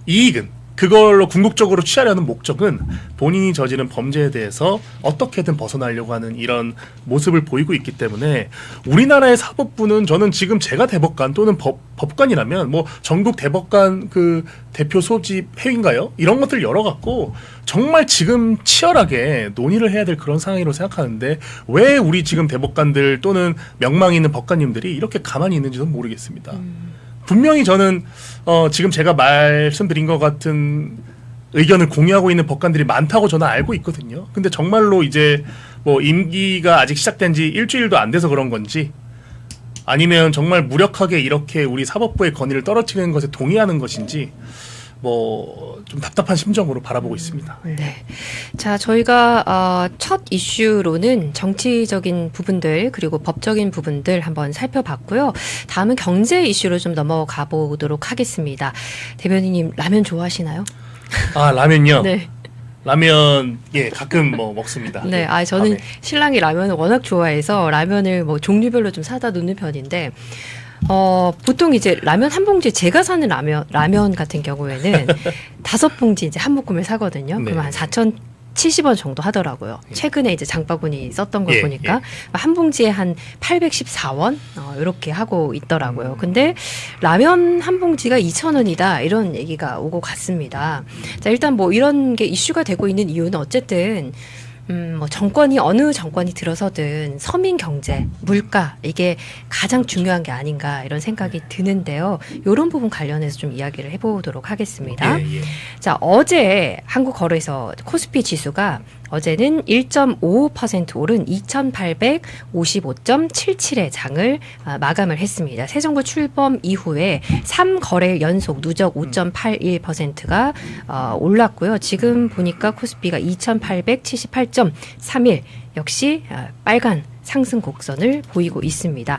이익은 그걸로 궁극적으로 취하려는 목적은 본인이 저지른 범죄에 대해서 어떻게든 벗어나려고 하는 이런 모습을 보이고 있기 때문에 우리나라의 사법부는 저는 지금 제가 대법관 또는 법관이라면 뭐 전국 대법관 그 대표 소집 회의인가요? 이런 것들 열어갖고 정말 지금 치열하게 논의를 해야 될 그런 상황이라고 생각하는데 왜 우리 지금 대법관들 또는 명망 있는 법관님들이 이렇게 가만히 있는지는 모르겠습니다. 분명히 저는 지금 제가 말씀드린 것 같은 의견을 공유하고 있는 법관들이 많다고 저는 알고 있거든요. 근데 정말로 이제 뭐 임기가 아직 시작된 지 일주일도 안 돼서 그런 건지 아니면 정말 무력하게 이렇게 우리 사법부의 권위를 떨어뜨리는 것에 동의하는 것인지 뭐 좀 답답한 심정으로 바라보고 있습니다. 네. 자, 저희가 첫 이슈로는 정치적인 부분들 그리고 법적인 부분들 한번 살펴봤고요. 다음은 경제 이슈로 좀 넘어가 보도록 하겠습니다. 대변인님 라면 좋아하시나요? 아, 라면요? 네. 라면 가끔 뭐 먹습니다. 네, 저는 밤에. 신랑이 라면을 워낙 좋아해서 라면을 뭐 종류별로 좀 사다 놓는 편인데 보통 이제 라면 한 봉지 제가 사는 라면 같은 경우에는 5봉지 이제 한 묶음을 사거든요. 네. 그럼 한 4천 70원 정도 하더라고요. 최근에 이제 장바구니 썼던 걸 예, 보니까 한 봉지에 한 814원 이렇게 하고 있더라고요. 근데 라면 한 봉지가 2,000원이다 이런 얘기가 오고 갔습니다. 자, 일단 뭐 이런 게 이슈가 되고 있는 이유는 어쨌든 뭐 정권이 어느 정권이 들어서든 서민 경제, 물가 이게 가장 중요한 게 아닌가 이런 생각이 드는데요. 이런 부분 관련해서 좀 이야기를 해보도록 하겠습니다. 예. 자, 어제 한국거래소 코스피 지수가 어제는 1.55% 오른 2,855.77의 장을 마감을 했습니다. 새 정부 출범 이후에 3거래 연속 누적 5.81%가 올랐고요. 지금 보니까 코스피가 2,878.31 역시 빨간 상승 곡선을 보이고 있습니다.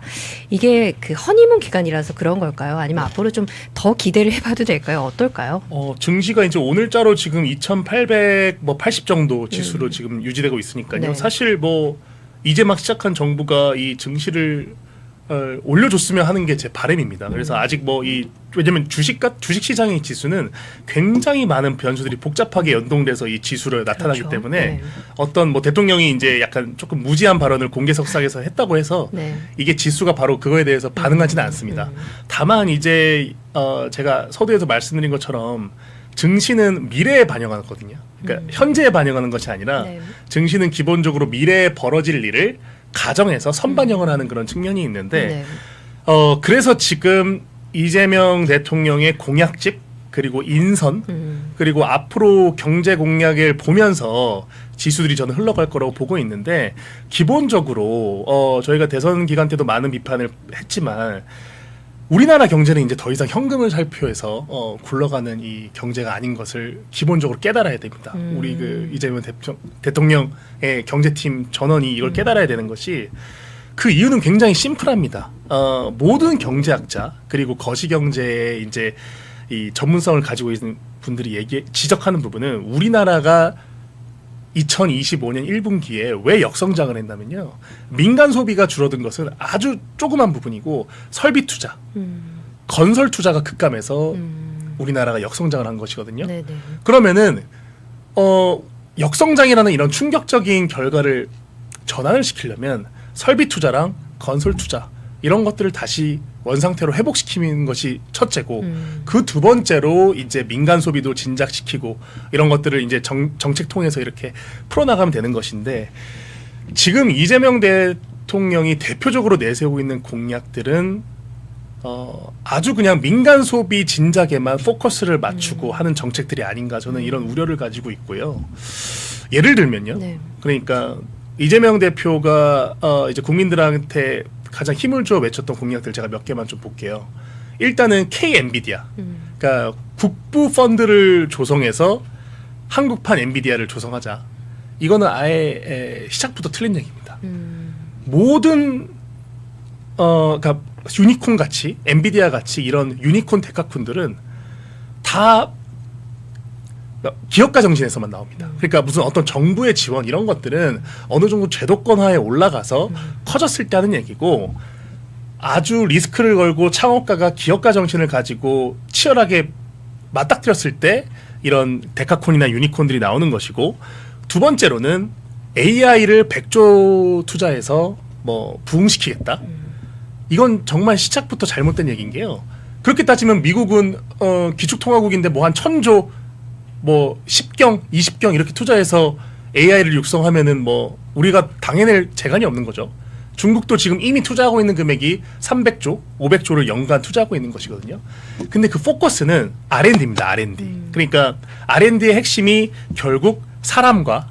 이게 그 허니문 기간이라서 그런 걸까요? 아니면 앞으로 좀 더 기대를 해봐도 될까요? 어떨까요? 증시가 이제 오늘자로 지금 2,880 정도 지수로 지금 유지되고 있으니까요. 네. 사실 사실 뭐 이제 막 시작한 정부가 이 증시를 올려줬으면 하는 게 제 바람입니다. 그래서 아직 왜냐면 주식 시장의 지수는 굉장히 많은 변수들이 복잡하게 연동돼서 이 지수를 나타나기 그렇죠. 때문에 네. 어떤 뭐 대통령이 이제 약간 조금 무지한 발언을 공개석상에서 했다고 해서 네. 이게 지수가 바로 그거에 대해서 반응하지는 않습니다. 다만 이제 제가 서두에서 말씀드린 것처럼 증시는 미래에 반영하거든요. 그러니까 현재에 반영하는 것이 아니라 네. 증시는 기본적으로 미래에 벌어질 일을 가정해서 선반영을 하는 그런 측면이 있는데 네. 그래서 지금 이재명 대통령의 공약집 그리고 인선 그리고 앞으로 경제 공약을 보면서 지수들이 저는 흘러갈 거라고 보고 있는데 기본적으로 저희가 대선 기간 때도 많은 비판을 했지만 우리나라 경제는 이제 더 이상 현금을 살표해서 굴러가는 이 경제가 아닌 것을 기본적으로 깨달아야 됩니다. 우리 그 이재명 대통령의 경제팀 전원이 이걸 깨달아야 되는 것이 그 이유는 굉장히 심플합니다. 모든 경제학자 그리고 거시경제의 이제 이 전문성을 가지고 있는 분들이 지적하는 부분은 우리나라가 2025년 1분기에 왜 역성장을 했냐면요. 민간 소비가 줄어든 것은 아주 조그만 부분이고 설비 투자, 건설 투자가 급감해서 우리나라가 역성장을 한 것이거든요. 네네. 그러면은 역성장이라는 이런 충격적인 결과를 전환을 시키려면 설비 투자랑 건설 투자 이런 것들을 다시 원상태로 회복시키는 것이 첫째고 그 두 번째로 이제 민간 소비도 진작시키고 이런 것들을 이제 정책 통해서 이렇게 풀어나가면 되는 것인데 지금 이재명 대통령이 대표적으로 내세우고 있는 공약들은 아주 그냥 민간 소비 진작에만 포커스를 맞추고 하는 정책들이 아닌가 저는 이런 우려를 가지고 있고요. 예를 들면요. 네. 그러니까 이재명 대표가 이제 국민들한테 가장 힘을 줘 외쳤던 공약들 제가 몇 개만 좀 볼게요. 일단은 K 엔비디아, 그러니까 국부 펀드를 조성해서 한국판 엔비디아를 조성하자. 이거는 아예 시작부터 틀린 얘기입니다. 모든 그러니까 유니콘 같이 엔비디아 같이 이런 유니콘 데카콘들은 다 기업가 정신에서만 나옵니다. 그러니까 무슨 어떤 정부의 지원 이런 것들은 어느 정도 제도권화에 올라가서 커졌을 때 하는 얘기고 아주 리스크를 걸고 창업가가 기업가 정신을 가지고 치열하게 맞닥뜨렸을 때 이런 데카콘이나 유니콘들이 나오는 것이고 두 번째로는 AI를 100조 투자해서 뭐 부흥시키겠다. 이건 정말 시작부터 잘못된 얘기인 게요. 그렇게 따지면 미국은 기축통화국인데 뭐 한 1000조 뭐 10경, 20경 이렇게 투자해서 AI를 육성하면은 뭐 우리가 당해낼 재간이 없는 거죠. 중국도 지금 이미 투자하고 있는 금액이 300조, 500조를 연간 투자하고 있는 것이거든요. 근데 그 포커스는 R&D입니다. R&D. 그러니까 R&D의 핵심이 결국 사람과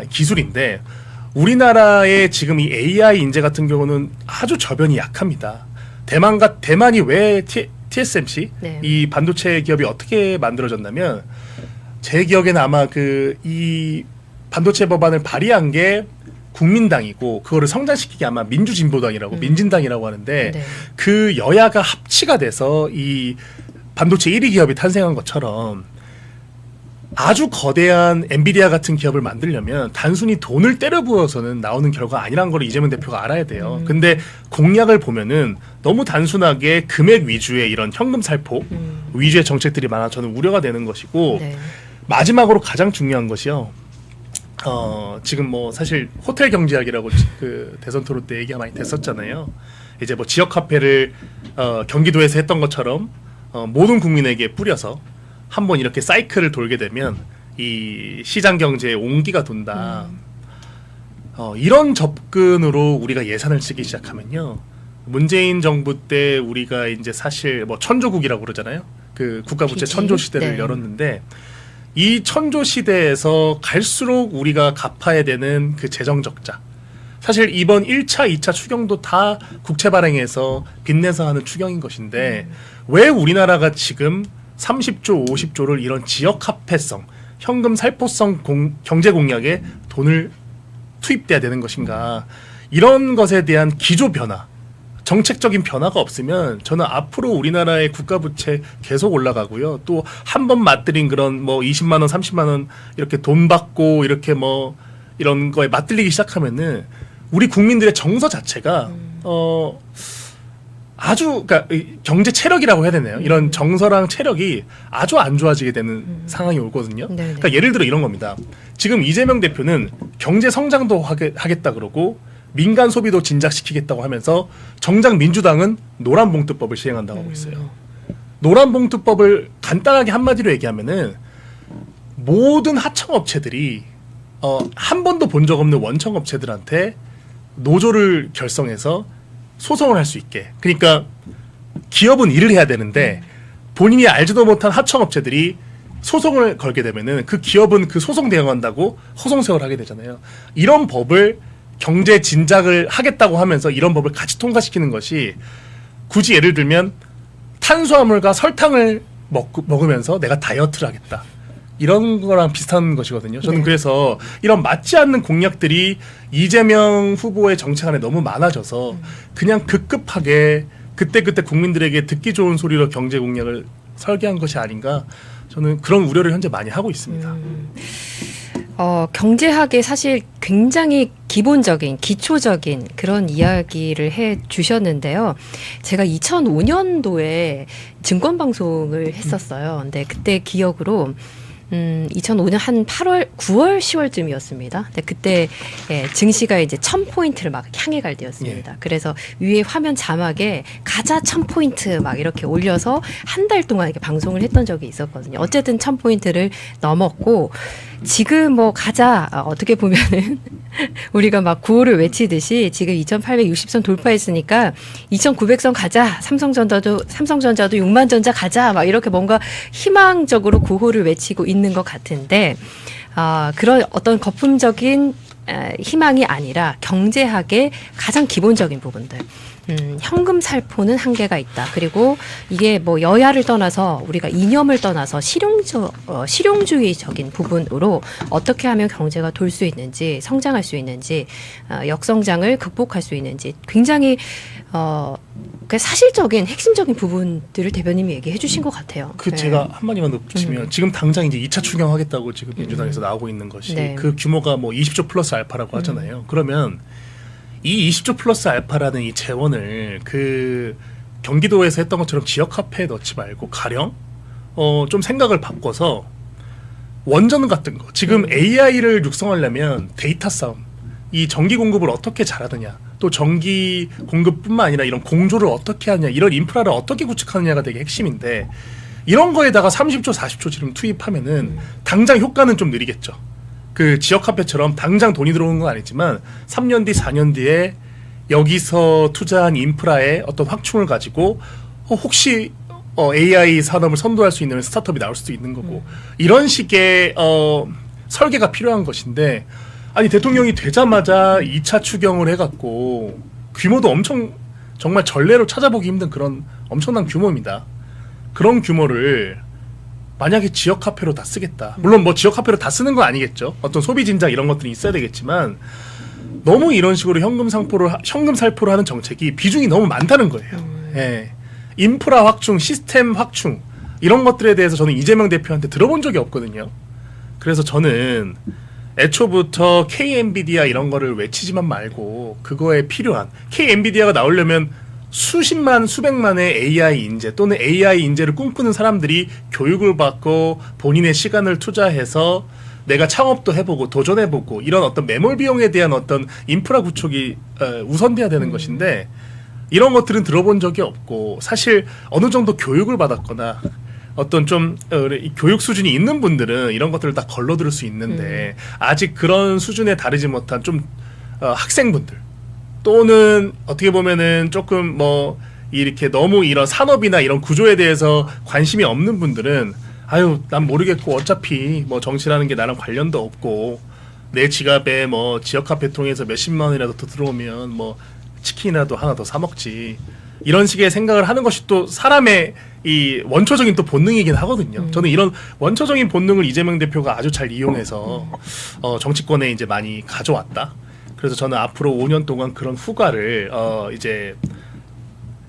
기술인데 우리나라의 지금 이 AI 인재 같은 경우는 아주 저변이 약합니다. 대만이 왜 TSMC 네. 이 반도체 기업이 어떻게 만들어졌냐면 제 기억에는 아마 이 반도체 법안을 발의한 게 국민당이고 그거를 성장시키기 아마 민주진보당이라고 민진당이라고 하는데 네. 그 여야가 합치가 돼서 이 반도체 1위 기업이 탄생한 것처럼 아주 거대한 엔비디아 같은 기업을 만들려면 단순히 돈을 때려 부어서는 나오는 결과가 아니란 걸 이재명 대표가 알아야 돼요. 근데 공약을 보면은 너무 단순하게 금액 위주의 이런 현금 살포 위주의 정책들이 많아 저는 우려가 되는 것이고 네. 마지막으로 가장 중요한 것이요. 지금 뭐 사실 호텔 경제학이라고 그 대선 토론 때 얘기가 많이 됐었잖아요. 이제 뭐 지역 화폐를 경기도에서 했던 것처럼 모든 국민에게 뿌려서 한번 이렇게 사이클을 돌게 되면 이 시장 경제에 온기가 돈다. 이런 접근으로 우리가 예산을 쓰기 시작하면요. 문재인 정부 때 우리가 이제 사실 뭐 천조국이라고 그러잖아요. 그 국가부채 천조 시대를 네. 열었는데 이 천조 시대에서 갈수록 우리가 갚아야 되는 그 재정 적자. 사실 이번 1차, 2차 추경도 다 국채 발행해서 빚내서 하는 추경인 것인데 왜 우리나라가 지금 30조, 50조를 이런 지역 화폐성, 현금 살포성 경제 공약에 돈을 투입돼야 되는 것인가. 이런 것에 대한 기조 변화, 정책적인 변화가 없으면 저는 앞으로 우리나라의 국가 부채 계속 올라가고요. 또 한 번 맞들인 그런 뭐 20만 원, 30만 원 이렇게 돈 받고 이렇게 뭐 이런 거에 맞들리기 시작하면은 우리 국민들의 정서 자체가 아주 그러니까 경제 체력이라고 해야 되나요? 이런 정서랑 체력이 아주 안 좋아지게 되는 상황이 오거든요. 네네. 그러니까 예를 들어 이런 겁니다. 지금 이재명 대표는 경제 성장도 하겠다 그러고 민간 소비도 진작시키겠다고 하면서 정작 민주당은 노란봉투법을 시행한다고 하고 있어요. 노란봉투법을 간단하게 한마디로 얘기하면은 모든 하청업체들이 한 번도 본 적 없는 원청업체들한테 노조를 결성해서 소송을 할 수 있게. 그러니까 기업은 일을 해야 되는데 본인이 알지도 못한 하청업체들이 소송을 걸게 되면은 그 기업은 그 소송 대응한다고 허송세월을 하게 되잖아요. 이런 법을 경제 진작을 하겠다고 하면서 이런 법을 같이 통과시키는 것이 굳이 예를 들면 탄수화물과 설탕을 먹으면서 내가 다이어트를 하겠다. 이런 거랑 비슷한 것이거든요. 저는 네. 그래서 이런 맞지 않는 공약들이 이재명 후보의 정책 안에 너무 많아져서 그냥 급급하게 그때그때 국민들에게 듣기 좋은 소리로 경제 공약을 설계한 것이 아닌가. 저는 그런 우려를 현재 많이 하고 있습니다. 경제학에 사실 굉장히 기본적인, 기초적인 그런 이야기를 해 주셨는데요. 제가 2005년도에 증권방송을 했었어요. 근데 그때 기억으로 2005년 한 8월, 9월, 10월쯤이었습니다. 근데 그때 증시가 이제 1000포인트를 막 향해 갈 때였습니다. 예. 그래서 위에 화면 자막에 가자 1000포인트 막 이렇게 올려서 한 달 동안 이렇게 방송을 했던 적이 있었거든요. 어쨌든 1000포인트를 넘었고 지금 뭐 가자 어떻게 보면은 우리가 막 구호를 외치듯이 지금 2860선 돌파했으니까 2900선 가자. 삼성전자도 6만전자 가자. 막 이렇게 뭔가 희망적으로 구호를 외치고 있는 것 같은데 그런 어떤 거품적인 희망이 아니라 경제학의 가장 기본적인 부분들. 현금 살포는 한계가 있다. 그리고 이게 뭐 여야를 떠나서 우리가 이념을 떠나서 실용주의적인 부분으로 어떻게 하면 경제가 돌 수 있는지, 성장할 수 있는지, 역성장을 극복할 수 있는지 굉장히 사실적인 핵심적인 부분들을 대변님이 얘기해 주신 것 같아요. 그 네. 제가 한마디만 더 붙이면 지금 당장 이제 2차 추경하겠다고 지금 민주당에서 나오고 있는 것이 네. 그 규모가 뭐 20조 플러스 알파라고 하잖아요. 그러면 이 20조 플러스 알파라는 이 재원을 그 경기도에서 했던 것처럼 지역 화폐에 넣지 말고 가령 좀 생각을 바꿔서 원전 같은 거 지금 AI를 육성하려면 데이터 싸움 이 전기 공급을 어떻게 잘하느냐 또 전기 공급뿐만 아니라 이런 공조를 어떻게 하느냐 이런 인프라를 어떻게 구축하느냐가 되게 핵심인데 이런 거에다가 30조 40조 지금 투입하면은 당장 효과는 좀 느리겠죠. 그 지역 화폐처럼 당장 돈이 들어오는 건 아니지만 3년 뒤 4년 뒤에 여기서 투자한 인프라의 어떤 확충을 가지고 혹시 AI 산업을 선도할 수 있는 스타트업이 나올 수도 있는 거고 이런 식의 설계가 필요한 것인데 아니 대통령이 되자마자 2차 추경을 해갖고 규모도 엄청 정말 전례로 찾아보기 힘든 그런 엄청난 규모입니다. 그런 규모를 만약에 지역 화폐로 다 쓰겠다. 물론 뭐 지역 화폐로 다 쓰는 건 아니겠죠. 어떤 소비 진작 이런 것들이 있어야 되겠지만 너무 이런 식으로 현금 살포를 하는 정책이 비중이 너무 많다는 거예요. 예. 인프라 확충, 시스템 확충 이런 것들에 대해서 저는 이재명 대표한테 들어본 적이 없거든요. 그래서 저는 애초부터 K-엔비디아 이런 거를 외치지만 말고 그거에 필요한 K-엔비디아가 나오려면 수십만, 수백만의 AI 인재 또는 AI 인재를 꿈꾸는 사람들이 교육을 받고 본인의 시간을 투자해서 내가 창업도 해보고 도전해보고 이런 어떤 매몰 비용에 대한 어떤 인프라 구축이 우선돼야 되는 것인데 이런 것들은 들어본 적이 없고 사실 어느 정도 교육을 받았거나 어떤 좀 교육 수준이 있는 분들은 이런 것들을 다 걸러들을 수 있는데 아직 그런 수준에 다르지 못한 좀 학생분들 또는 어떻게 보면은 조금 뭐 이렇게 너무 이런 산업이나 이런 구조에 대해서 관심이 없는 분들은 아유 난 모르겠고 어차피 뭐 정치라는 게 나랑 관련도 없고 내 지갑에 뭐 지역 카페 통해서 몇십만 원이라도 더 들어오면 뭐 치킨이라도 하나 더 사 먹지 이런 식의 생각을 하는 것이 또 사람의 이 원초적인 또 본능이긴 하거든요. 저는 이런 원초적인 본능을 이재명 대표가 아주 잘 이용해서 정치권에 이제 많이 가져왔다. 그래서 저는 앞으로 5년 동안 그런 후과를 이제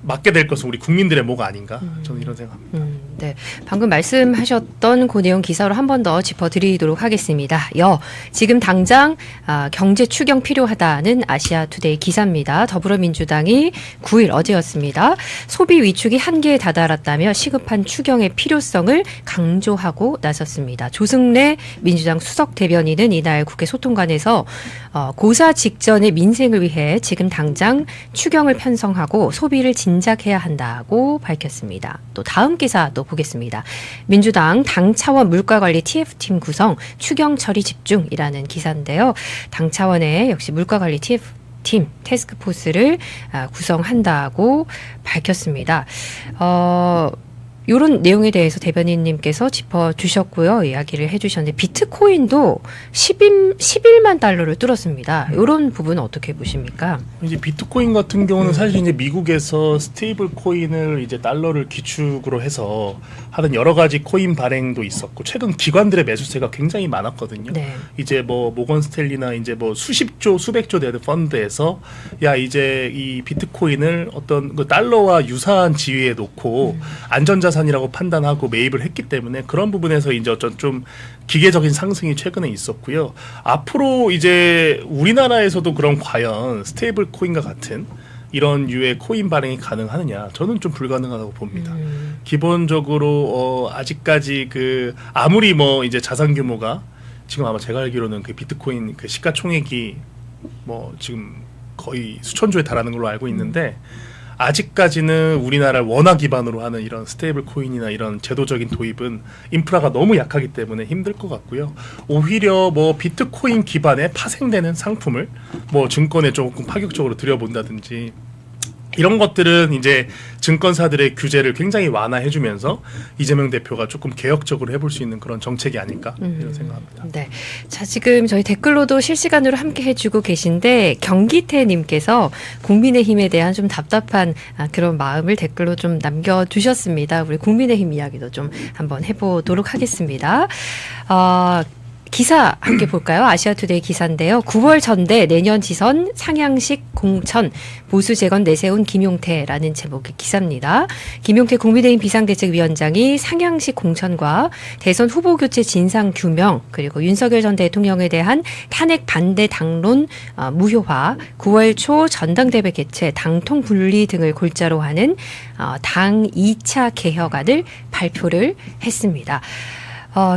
맡게 될 것은 우리 국민들의 뭐가 아닌가 저는 이런 생각합니다. 네, 방금 말씀하셨던 그 내용 기사로 한 번 더 짚어드리도록 하겠습니다. 지금 당장 경제 추경 필요하다는 아시아투데이 기사입니다. 더불어민주당이 9일 어제였습니다. 소비 위축이 한계에 다다랐다며 시급한 추경의 필요성을 강조하고 나섰습니다. 조승래 민주당 수석 대변인은 이날 국회 소통관에서 고사 직전의 민생을 위해 지금 당장 추경을 편성하고 소비를 진작해야 한다고 밝혔습니다. 또 다음 기사 또 보겠습니다. 민주당 당 차원 물가관리 TF팀 구성 추경 처리 집중이라는 기사인데요. 당 차원의 역시 물가관리 TF팀 태스크포스를 구성한다고 밝혔습니다. 이런 내용에 대해서 대변인님께서 짚어주셨고요. 이야기를 해주셨는데 비트코인도 11만 달러를 뚫었습니다. 이런 부분은 어떻게 보십니까? 이제 비트코인 같은 경우는 사실 이제 미국에서 스테이블 코인을 이제 달러를 기축으로 해서 하는 여러 가지 코인 발행도 있었고 최근 기관들의 매수세가 굉장히 많았거든요. 네. 이제 뭐 모건 스탠리나 이제 뭐 수십조 수백조 되는 펀드에서 야 이제 이 비트코인을 어떤 그 달러와 유사한 지위에 놓고 안전자산이라고 판단하고 매입을 했기 때문에 그런 부분에서 이제 어떤 좀 기계적인 상승이 최근에 있었고요. 앞으로 이제 우리나라에서도 그럼 과연 스테이블 코인과 같은 이런 유의 코인 발행이 가능하느냐? 저는 좀 불가능하다고 봅니다. 기본적으로 아직까지 그 아무리 뭐 이제 자산 규모가 지금 아마 제가 알기로는 그 비트코인 그 시가총액이 뭐 지금 거의 수천조에 달하는 걸로 알고 있는데 아직까지는 우리나라를 원화 기반으로 하는 이런 스테이블 코인이나 이런 제도적인 도입은 인프라가 너무 약하기 때문에 힘들 것 같고요. 오히려 뭐 비트코인 기반에 파생되는 상품을 뭐 증권에 조금 파격적으로 들여본다든지 이런 것들은 이제 증권사들의 규제를 굉장히 완화해주면서 이재명 대표가 조금 개혁적으로 해볼 수 있는 그런 정책이 아닐까 이런 생각합니다. 네, 자 지금 저희 댓글로도 실시간으로 함께 해주고 계신데 경기태님께서 국민의힘에 대한 좀 답답한 그런 마음을 댓글로 좀 남겨주셨습니다. 우리 국민의힘 이야기도 좀 한번 해보도록 하겠습니다. 기사 함께 볼까요? 아시아투데이 기사인데요. 9월 전대 내년 지선 상향식 공천 보수 재건 내세운 김용태라는 제목의 기사입니다. 김용태 국민의힘 비상대책위원장이 상향식 공천과 대선 후보 교체 진상 규명 그리고 윤석열 전 대통령에 대한 탄핵 반대 당론 무효화 9월 초 전당대회 개최 당통 분리 등을 골자로 하는 당 2차 개혁안을 발표를 했습니다.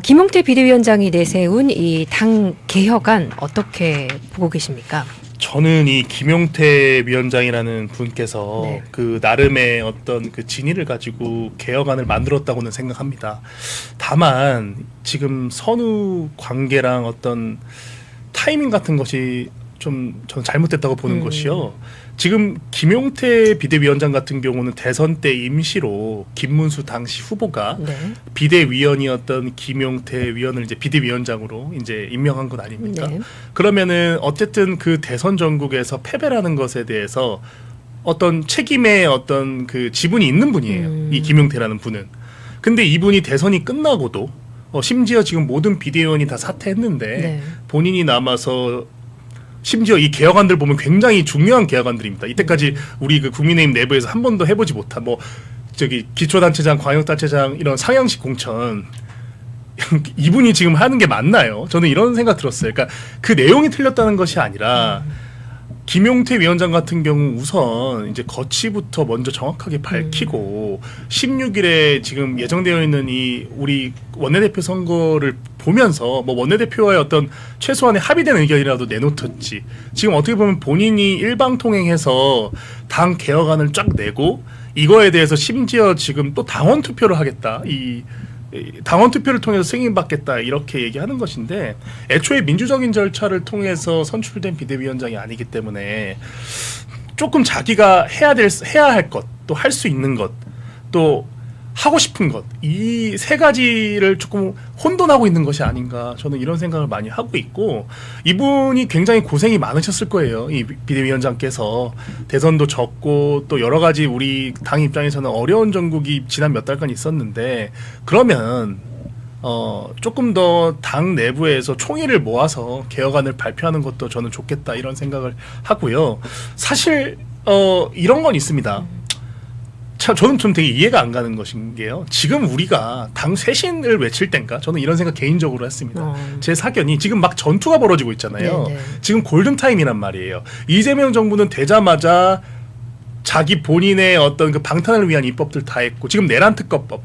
김용태 비대위원장이 내세운 이 당 개혁안 어떻게 보고 계십니까? 저는 이 김용태 위원장이라는 분께서 네. 그 나름의 어떤 그 진위를 가지고 개혁안을 만들었다고는 생각합니다. 다만 지금 선후 관계랑 어떤 타이밍 같은 것이 좀 저는 잘못됐다고 보는 것이요. 지금 김용태 비대위원장 같은 경우는 대선 때 임시로 김문수 당시 후보가 네. 비대위원이었던 김용태 위원을 이제 비대위원장으로 이제 임명한 것 아닙니까? 네. 그러면은 어쨌든 그 대선 전국에서 패배라는 것에 대해서 어떤 책임의 어떤 그 지분이 있는 분이에요. 이 김용태라는 분은. 근데 이분이 대선이 끝나고도 심지어 지금 모든 비대위원이 다 사퇴했는데 네. 본인이 남아서 심지어 이 개혁안들 보면 굉장히 중요한 개혁안들입니다. 이때까지 우리 그 국민의힘 내부에서 한 번도 해보지 못한 뭐 저기 기초단체장, 광역단체장 이런 상향식 공천 이분이 지금 하는 게 맞나요? 저는 이런 생각 들었어요. 그러니까 그 내용이 틀렸다는 것이 아니라 김용태 위원장 같은 경우 우선 이제 거취부터 먼저 정확하게 밝히고 16일에 지금 예정되어 있는 이 우리 원내대표 선거를 보면서 뭐 원내대표와의 어떤 최소한의 합의된 의견이라도 내놓든지 지금 어떻게 보면 본인이 일방통행해서 당 개혁안을 쫙 내고 이거에 대해서 심지어 지금 또 당원 투표를 하겠다. 이 당원 투표를 통해서 승인받겠다 이렇게 얘기하는 것인데 애초에 민주적인 절차를 통해서 선출된 비대위원장이 아니기 때문에 조금 자기가 해야 할 것, 또 할 수 있는 것, 또 하고 싶은 것, 이 세 가지를 조금 혼돈하고 있는 것이 아닌가 저는 이런 생각을 많이 하고 있고 이분이 굉장히 고생이 많으셨을 거예요. 이 비대위원장께서 대선도 졌고 또 여러 가지 우리 당 입장에서는 어려운 정국이 지난 몇 달간 있었는데 그러면 조금 더 당 내부에서 총의를 모아서 개혁안을 발표하는 것도 저는 좋겠다 이런 생각을 하고요. 사실 이런 건 있습니다. 참 저는 좀 되게 이해가 안 가는 것인 게요. 지금 우리가 당 쇄신을 외칠 땐가? 저는 이런 생각 개인적으로 했습니다. 제 사견이 지금 막 전투가 벌어지고 있잖아요. 네네. 지금 골든타임이란 말이에요. 이재명 정부는 되자마자 자기 본인의 어떤 그 방탄을 위한 입법들 다 했고 지금 내란 특검법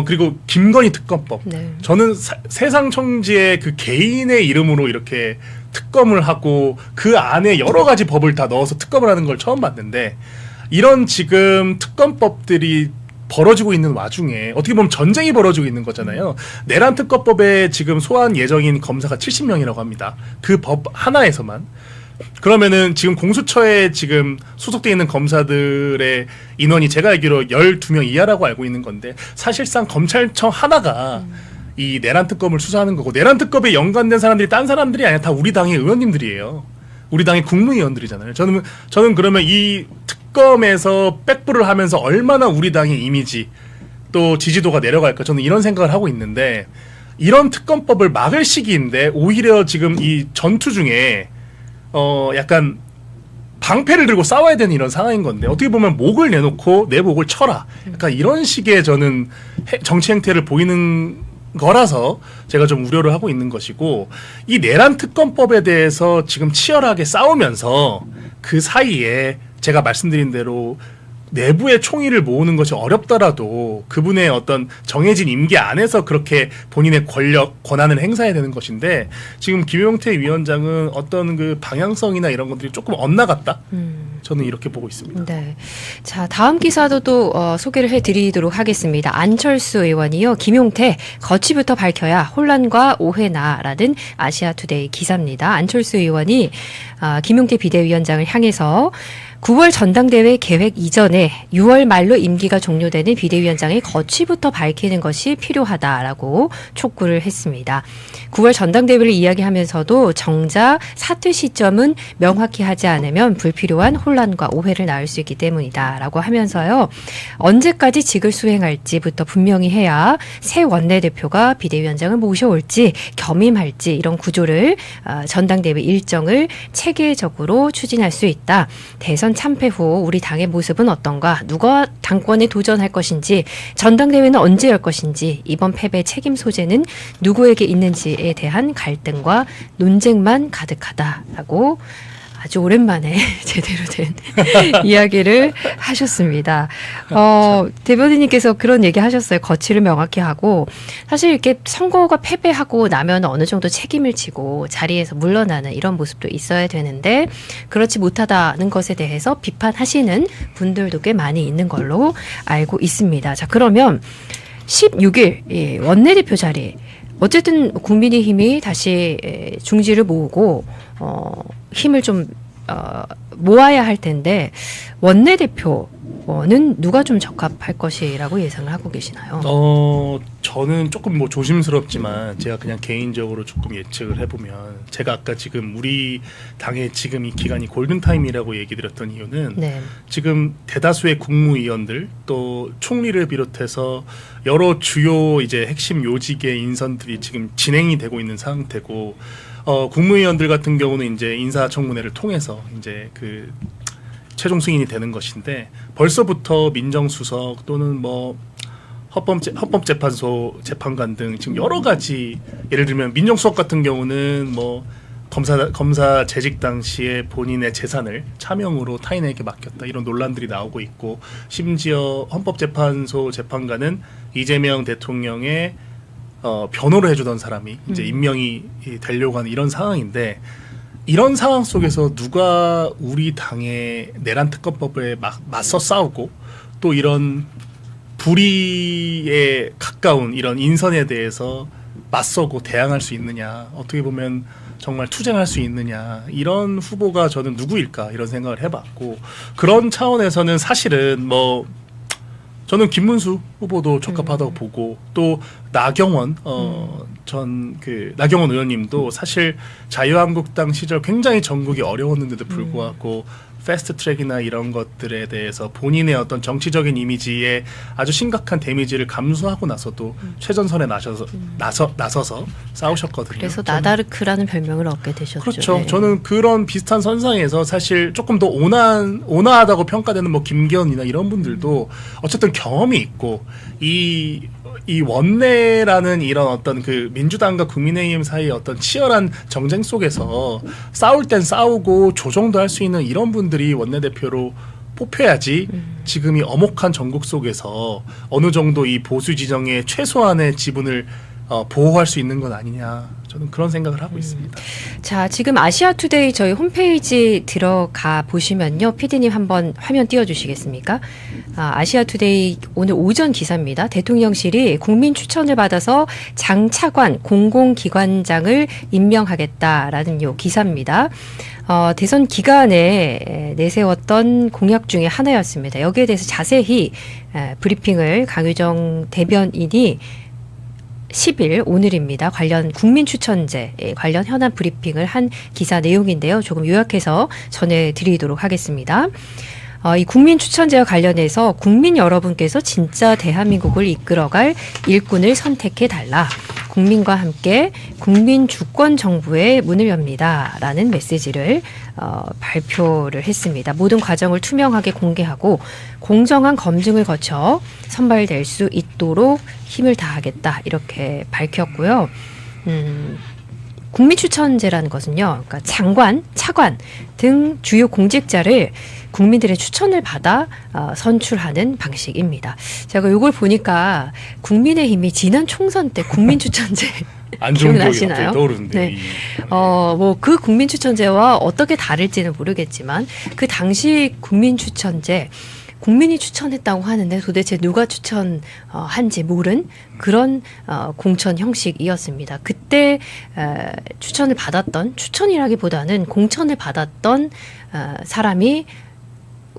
그리고 김건희 특검법 네. 저는 세상 청지의 그 개인의 이름으로 이렇게 특검을 하고 그 안에 여러 가지 법을 다 넣어서 특검을 하는 걸 처음 봤는데 이런 지금 특검법들이 벌어지고 있는 와중에 어떻게 보면 전쟁이 벌어지고 있는 거잖아요. 내란 특검법에 지금 소환 예정인 검사가 70명이라고 합니다. 그 법 하나에서만. 그러면은 지금 공수처에 지금 소속되어 있는 검사들의 인원이 제가 알기로 12명 이하라고 알고 있는 건데 사실상 검찰청 하나가 이 내란 특검을 수사하는 거고 내란 특검에 연관된 사람들이 딴 사람들이 아니라 다 우리 당의 의원님들이에요. 우리 당의 국무위원들이잖아요. 저는 그러면 이 특검에서 백부를 하면서 얼마나 우리 당의 이미지 또 지지도가 내려갈까 저는 이런 생각을 하고 있는데 이런 특검법을 막을 시기인데 오히려 지금 이 전투 중에 약간 방패를 들고 싸워야 되는 이런 상황인 건데 어떻게 보면 목을 내놓고 내 목을 쳐라 약간 이런 식의 저는 정치 행태를 보이는 거라서 제가 좀 우려를 하고 있는 것이고 이 내란 특검법에 대해서 지금 치열하게 싸우면서 그 사이에 제가 말씀드린 대로 내부의 총의를 모으는 것이 어렵더라도 그분의 어떤 정해진 임기 안에서 그렇게 본인의 권력, 권한을 행사해야 되는 것인데 지금 김용태 위원장은 어떤 그 방향성이나 이런 것들이 조금 엇나갔다? 저는 이렇게 보고 있습니다. 네. 자, 다음 기사도 또 소개를 해드리도록 하겠습니다. 안철수 의원이요. 김용태 거취부터 밝혀야 혼란과 오해나라는 아시아투데이 기사입니다. 안철수 의원이 김용태 비대위원장을 향해서 9월 전당대회 계획 이전에 6월 말로 임기가 종료되는 비대위원장의 거취부터 밝히는 것이 필요하다라고 촉구를 했습니다. 9월 전당대회를 이야기하면서도 정작 사퇴 시점은 명확히 하지 않으면 불필요한 혼란과 오해를 낳을 수 있기 때문이다라고 하면서요. 언제까지 직을 수행할지부터 분명히 해야 새 원내대표가 비대위원장을 모셔올지 겸임할지 이런 구조를 전당대회 일정을 체계적으로 추진할 수 있다. 대선 참패 후 우리 당의 모습은 어떤가? 누가 당권에 도전할 것인지, 전당대회는 언제 열 것인지, 이번 패배 책임 소재는 누구에게 있는지에 대한 갈등과 논쟁만 가득하다라고 아주 오랜만에 제대로 된 이야기를 하셨습니다. 대변인님께서 그런 얘기 하셨어요. 거취를 명확히 하고 사실 이렇게 선거가 패배하고 나면 어느 정도 책임을 지고 자리에서 물러나는 이런 모습도 있어야 되는데 그렇지 못하다는 것에 대해서 비판하시는 분들도 꽤 많이 있는 걸로 알고 있습니다. 자, 그러면 16일 원내대표 자리 어쨌든 국민의힘이 다시 중지를 모으고 힘을 좀 모아야 할 텐데 원내대표는 누가 좀 적합할 것이라고 예상을 하고 계시나요? 저는 조금 뭐 조심스럽지만 제가 그냥 개인적으로 조금 예측을 해보면 제가 아까 지금 우리 당의 지금 이 기간이 골든타임이라고 얘기 드렸던 이유는 네. 지금 대다수의 국무위원들 또 총리를 비롯해서 여러 주요 이제 핵심 요직의 인선들이 지금 진행이 되고 있는 상태고 국무위원들 같은 경우는 이제 인사청문회를 통해서 이제 그 최종 승인이 되는 것인데 벌써부터 민정수석 또는 뭐 헌법재판소 재판관 등 지금 여러 가지 예를 들면 민정수석 같은 경우는 뭐 검사 재직 당시에 본인의 재산을 차명으로 타인에게 맡겼다 이런 논란들이 나오고 있고 심지어 헌법재판소 재판관은 이재명 대통령의 변호를 해주던 사람이 이제 임명이 되려고 하는 이런 상황인데 이런 상황 속에서 누가 우리 당의 내란 특검법에 맞서 싸우고 또 이런 불의에 가까운 이런 인선에 대해서 맞서고 대항할 수 있느냐 어떻게 보면 정말 투쟁할 수 있느냐 이런 후보가 저는 누구일까 이런 생각을 해봤고 그런 차원에서는 사실은 뭐 저는 김문수 후보도 적합하다고 보고 또 나경원 나경원 의원님도 사실 자유한국당 시절 굉장히 전국이 어려웠는데도 불구하고 패스트트랙이나 이런 것들에 대해서 본인의 어떤 정치적인 이미지에 아주 심각한 데미지를 감수하고 나서도 최전선에 나서서 싸우셨거든요. 그래서 나다르크라는 별명을 얻게 되셨죠. 그렇죠. 네. 저는 그런 비슷한 선상에서 사실 조금 더 온화하다고 평가되는 뭐 김기현이나 이런 분들도 어쨌든 경험이 있고 이 원내라는 이런 어떤 그 민주당과 국민의힘 사이의 어떤 치열한 정쟁 속에서 싸울 땐 싸우고 조정도 할 수 있는 이런 분들이 원내대표로 뽑혀야지 지금 이 엄혹한 전국 속에서 어느 정도 이 보수 지정의 최소한의 지분을 보호할 수 있는 건 아니냐 저는 그런 생각을 하고 있습니다. 자, 지금 아시아투데이 저희 홈페이지 들어가 보시면요. PD님 한번 화면 띄워주시겠습니까? 아시아투데이 오늘 오전 기사입니다. 대통령실이 국민 추천을 받아서 장차관 공공기관장을 임명하겠다라는 요 기사입니다. 대선 기간에 내세웠던 공약 중에 하나였습니다. 여기에 대해서 자세히 브리핑을 강유정 대변인이 10일 오늘입니다. 관련 국민추천제 관련 현안 브리핑을 한 기사 내용인데요. 조금 요약해서 전해드리도록 하겠습니다. 이 국민추천제와 관련해서 국민 여러분께서 진짜 대한민국을 이끌어갈 일꾼을 선택해달라. 국민과 함께 국민주권정부의 문을 엽니다. 라는 메시지를 발표를 했습니다. 모든 과정을 투명하게 공개하고 공정한 검증을 거쳐 선발될 수 있도록 힘을 다하겠다. 이렇게 밝혔고요. 국민추천제라는 것은요. 그러니까 장관, 차관 등 주요 공직자를 국민들의 추천을 받아 선출하는 방식입니다. 제가 이걸 보니까 국민의힘이 지난 총선 때 국민추천제 안 좋은 기억이 기억나시나요? 갑자기 떠오르는데. 네. 뭐 그 국민추천제와 어떻게 다를지는 모르겠지만 그 당시 국민추천제 국민이 추천했다고 하는데 도대체 누가 추천한지 모른 그런 공천 형식이었습니다. 그때 추천을 받았던 추천이라기보다는 공천을 받았던 사람이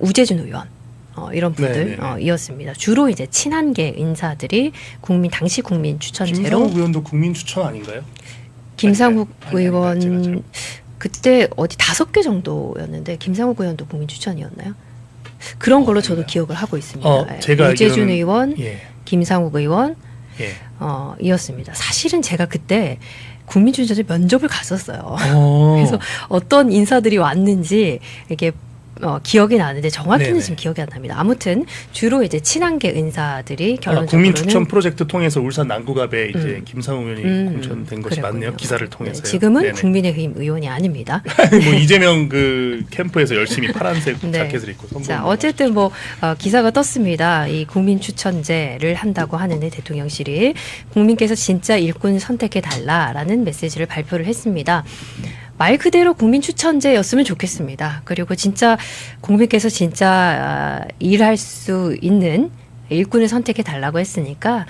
우재준 의원 이런 분들이었습니다. 주로 이제 친한계 인사들이 당시 국민 추천제로 김상욱 의원도 국민 추천 아닌가요? 김상욱 아니, 의원 제가 그때 어디 5개 정도였는데 김상욱 의원도 국민 추천이었나요? 그런 걸로 저도 기억을 하고 있습니다. 제가 우재준 의원, 예. 김상욱 의원 예. 이었습니다. 사실은 제가 그때 국민추천제 면접을 갔었어요. 그래서 그래서 어떤 인사들이 왔는지 이렇게 기억이 나는데 정확히는 네네. 지금 기억이 안 납니다. 아무튼 주로 이제 친한계 인사들이 결론적으로는 국민 추천 프로젝트 통해서 울산 남구갑에 이제 김상욱 의원이 공천된 것이 그랬군요. 맞네요. 기사를 통해서요. 네, 지금은 네네. 국민의힘 의원이 아닙니다. 뭐 이재명 그 캠프에서 열심히 파란색 네. 자켓을 입고 선거. 자, 어쨌든 뭐 기사가 떴습니다. 이 국민 추천제를 한다고 하는데 대통령실이 국민께서 진짜 일꾼 선택해 달라라는 메시지를 발표를 했습니다. 말 그대로 국민 추천제였으면 좋겠습니다. 그리고 진짜 국민께서 진짜 일할 수 있는 일꾼을 선택해 달라고 했으니까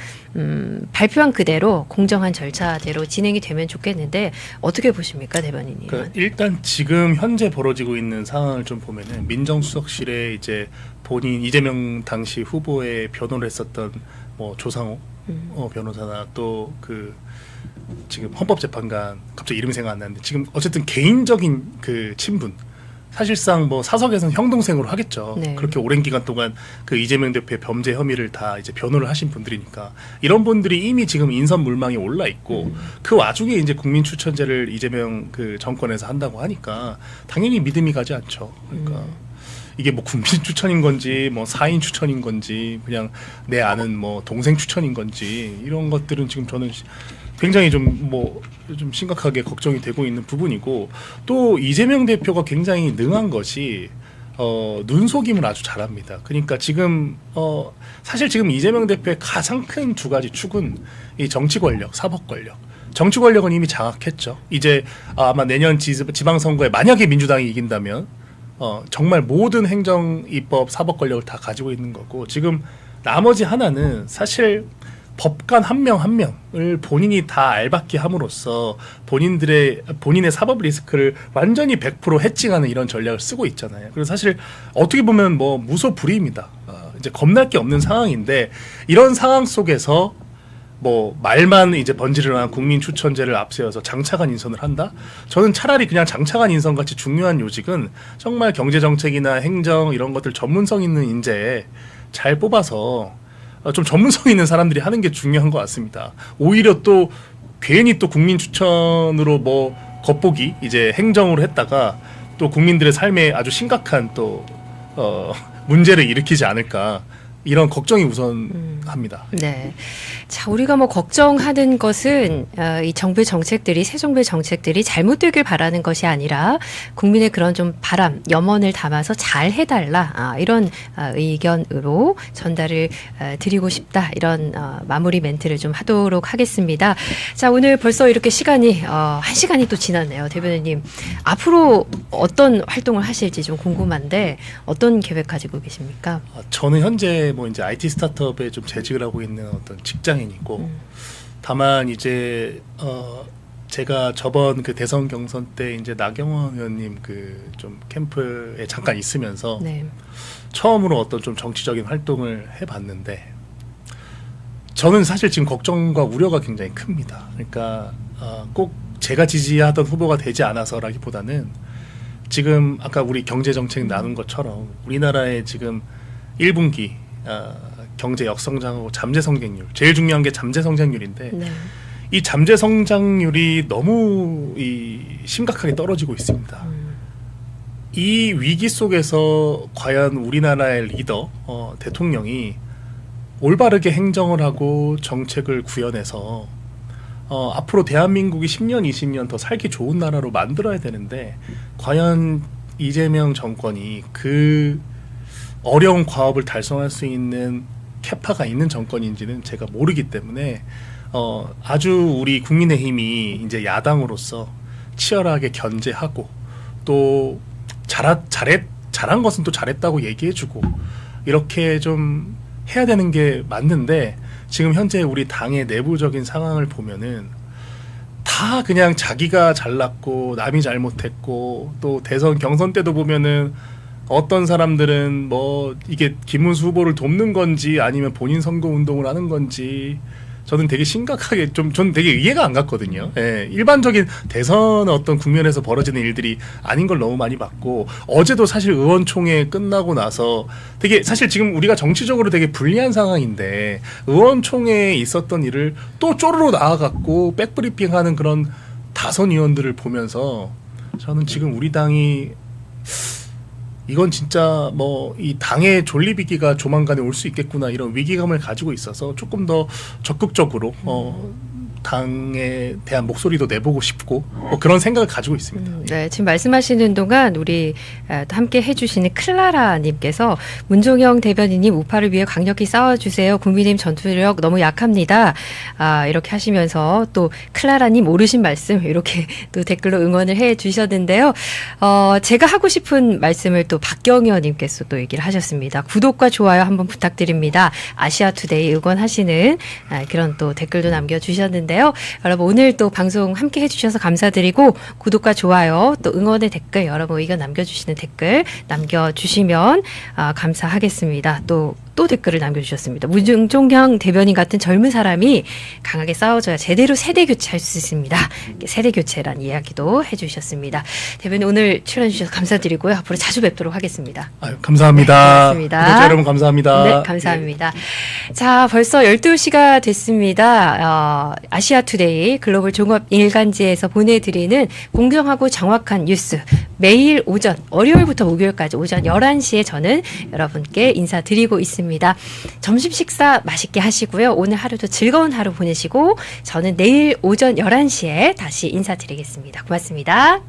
발표한 그대로 공정한 절차대로 진행이 되면 좋겠는데 어떻게 보십니까, 대변인님? 그러니까 일단 지금 현재 벌어지고 있는 상황을 좀 보면은 민정수석실에 이제 본인 이재명 당시 후보의 변호를 했었던 뭐 조상호 변호사나 또 그 지금 헌법재판관 갑자기 이름이 생각 안 나는데 지금 어쨌든 개인적인 그 친분 사실상 뭐 사석에서는 형 동생으로 하겠죠. 네. 그렇게 오랜 기간 동안 그 이재명 대표의 범죄 혐의를 다 이제 변호를 하신 분들이니까 이런 분들이 이미 지금 인선 물망에 올라 있고 그 와중에 이제 국민 추천제를 이재명 그 정권에서 한다고 하니까 당연히 믿음이 가지 않죠. 그러니까 이게 뭐 국민 추천인 건지 뭐 사인 추천인 건지 그냥 내 아는 뭐 동생 추천인 건지 이런 것들은 지금 저는 굉장히 좀 심각하게 걱정이 되고 있는 부분이고 또 이재명 대표가 굉장히 능한 것이 눈속임을 아주 잘합니다. 그러니까 지금 사실 지금 이재명 대표의 가장 큰 두 가지 축은 이 정치 권력, 사법 권력. 정치 권력은 이미 장악했죠. 이제 아마 내년 지방선거에 만약에 민주당이 이긴다면 정말 모든 행정, 입법, 사법 권력을 다 가지고 있는 거고 지금 나머지 하나는 사실 법관 한 명 한 명을 본인이 다 알박기 함으로써 본인의 사법 리스크를 완전히 100% 해칭하는 이런 전략을 쓰고 있잖아요. 그래서 사실 어떻게 보면 무소불위입니다. 이제 겁날 게 없는 상황인데 이런 상황 속에서 말만 이제 번지르르한 국민 추천제를 앞세워서 장차관 인선을 한다? 저는 차라리 그냥 장차관 인선 같이 중요한 요직은 정말 경제 정책이나 행정 이런 것들 전문성 있는 인재 잘 뽑아서 좀 전문성 있는 사람들이 하는 게 중요한 것 같습니다. 오히려 또 괜히 또 국민 추천으로 겉보기 이제 행정으로 했다가 또 국민들의 삶에 아주 심각한 또 문제를 일으키지 않을까. 이런 걱정이 우선합니다. 네. 자, 우리가 걱정하는 것은 이 정부의 정책들이 새 정부의 정책들이 잘못되길 바라는 것이 아니라 국민의 그런 좀 바람, 염원을 담아서 잘 해달라 이런 의견으로 전달을 드리고 싶다 이런 마무리 멘트를 좀 하도록 하겠습니다. 자, 오늘 벌써 이렇게 시간이 1시간이 또 지났네요. 대변인님 앞으로 어떤 활동을 하실지 좀 궁금한데 어떤 계획 가지고 계십니까? 저는 현재 이제 IT 스타트업에 좀 재직을 하고 있는 어떤 직장인이고 다만 이제 제가 저번 그 대선 경선 때 이제 나경원 의원님 그 좀 캠프에 잠깐 있으면서 네. 처음으로 어떤 좀 정치적인 활동을 해봤는데 저는 사실 지금 걱정과 우려가 굉장히 큽니다. 그러니까 꼭 제가 지지하던 후보가 되지 않아서라기보다는 지금 아까 우리 경제 정책 나눈 것처럼 우리나라의 지금 1분기 경제 역성장하고 잠재 성장률 제일 중요한 게 잠재 성장률인데 네. 이 잠재 성장률이 너무 심각하게 떨어지고 있습니다. 이 위기 속에서 과연 우리나라의 리더 대통령이 올바르게 행정을 하고 정책을 구현해서 앞으로 대한민국이 10년, 20년 더 살기 좋은 나라로 만들어야 되는데 과연 이재명 정권이 그 어려운 과업을 달성할 수 있는 캐파가 있는 정권인지는 제가 모르기 때문에 아주 우리 국민의힘이 이제 야당으로서 치열하게 견제하고 또 잘한 것은 또 잘했다고 얘기해주고 이렇게 좀 해야 되는 게 맞는데 지금 현재 우리 당의 내부적인 상황을 보면은 다 그냥 자기가 잘났고 남이 잘못했고 또 대선 경선 때도 보면은 어떤 사람들은 이게 김문수 후보를 돕는 건지 아니면 본인 선거 운동을 하는 건지 저는 되게 심각하게 저는 되게 이해가 안 갔거든요. 예, 일반적인 대선 어떤 국면에서 벌어지는 일들이 아닌 걸 너무 많이 봤고 어제도 사실 의원총회 끝나고 나서 되게 사실 지금 우리가 정치적으로 되게 불리한 상황인데 의원총회에 있었던 일을 또 쪼르르 나와갖고 백브리핑하는 그런 다선 의원들을 보면서 저는 지금 우리 당이 이건 진짜 이 당의 존립위기가 조만간에 올 수 있겠구나 이런 위기감을 가지고 있어서 조금 더 적극적으로 당에 대한 목소리도 내보고 싶고 그런 생각을 가지고 있습니다. 네, 지금 말씀하시는 동안 우리 함께 해주시는 클라라님께서 문종영 대변인님 우파를 위해 강력히 싸워주세요. 국민의힘 전투력 너무 약합니다. 이렇게 하시면서 또 클라라님 모르신 말씀 이렇게 또 댓글로 응원을 해주셨는데요. 제가 하고 싶은 말씀을 또 박경현님께서 또 얘기를 하셨습니다. 구독과 좋아요 한번 부탁드립니다. 아시아투데이 응원하시는 그런 또 댓글도 남겨주셨는데 여러분 오늘 또 방송 함께 해주셔서 감사드리고 구독과 좋아요 또 응원의 댓글 여러분 의견 남겨주시는 댓글 남겨주시면 감사하겠습니다. 또 댓글을 남겨주셨습니다. 문종경 대변인 같은 젊은 사람이 강하게 싸워줘야 제대로 세대 교체할 수 있습니다. 세대 교체란 이야기도 해주셨습니다. 대변인 오늘 출연해주셔서 감사드리고요. 앞으로 자주 뵙도록 하겠습니다. 감사합니다. 네, 고맙습니다. 구독자 여러분 감사합니다. 네, 감사합니다. 자, 벌써 12시가 됐습니다. 아시아투데이 글로벌 종합 일간지에서 보내드리는 공정하고 정확한 뉴스 매일 오전 월요일부터 목요일까지 오전 11시에 저는 여러분께 인사드리고 있습니다. 알겠습니다. 점심 식사 맛있게 하시고요. 오늘 하루도 즐거운 하루 보내시고 저는 내일 오전 11시에 다시 인사드리겠습니다. 고맙습니다.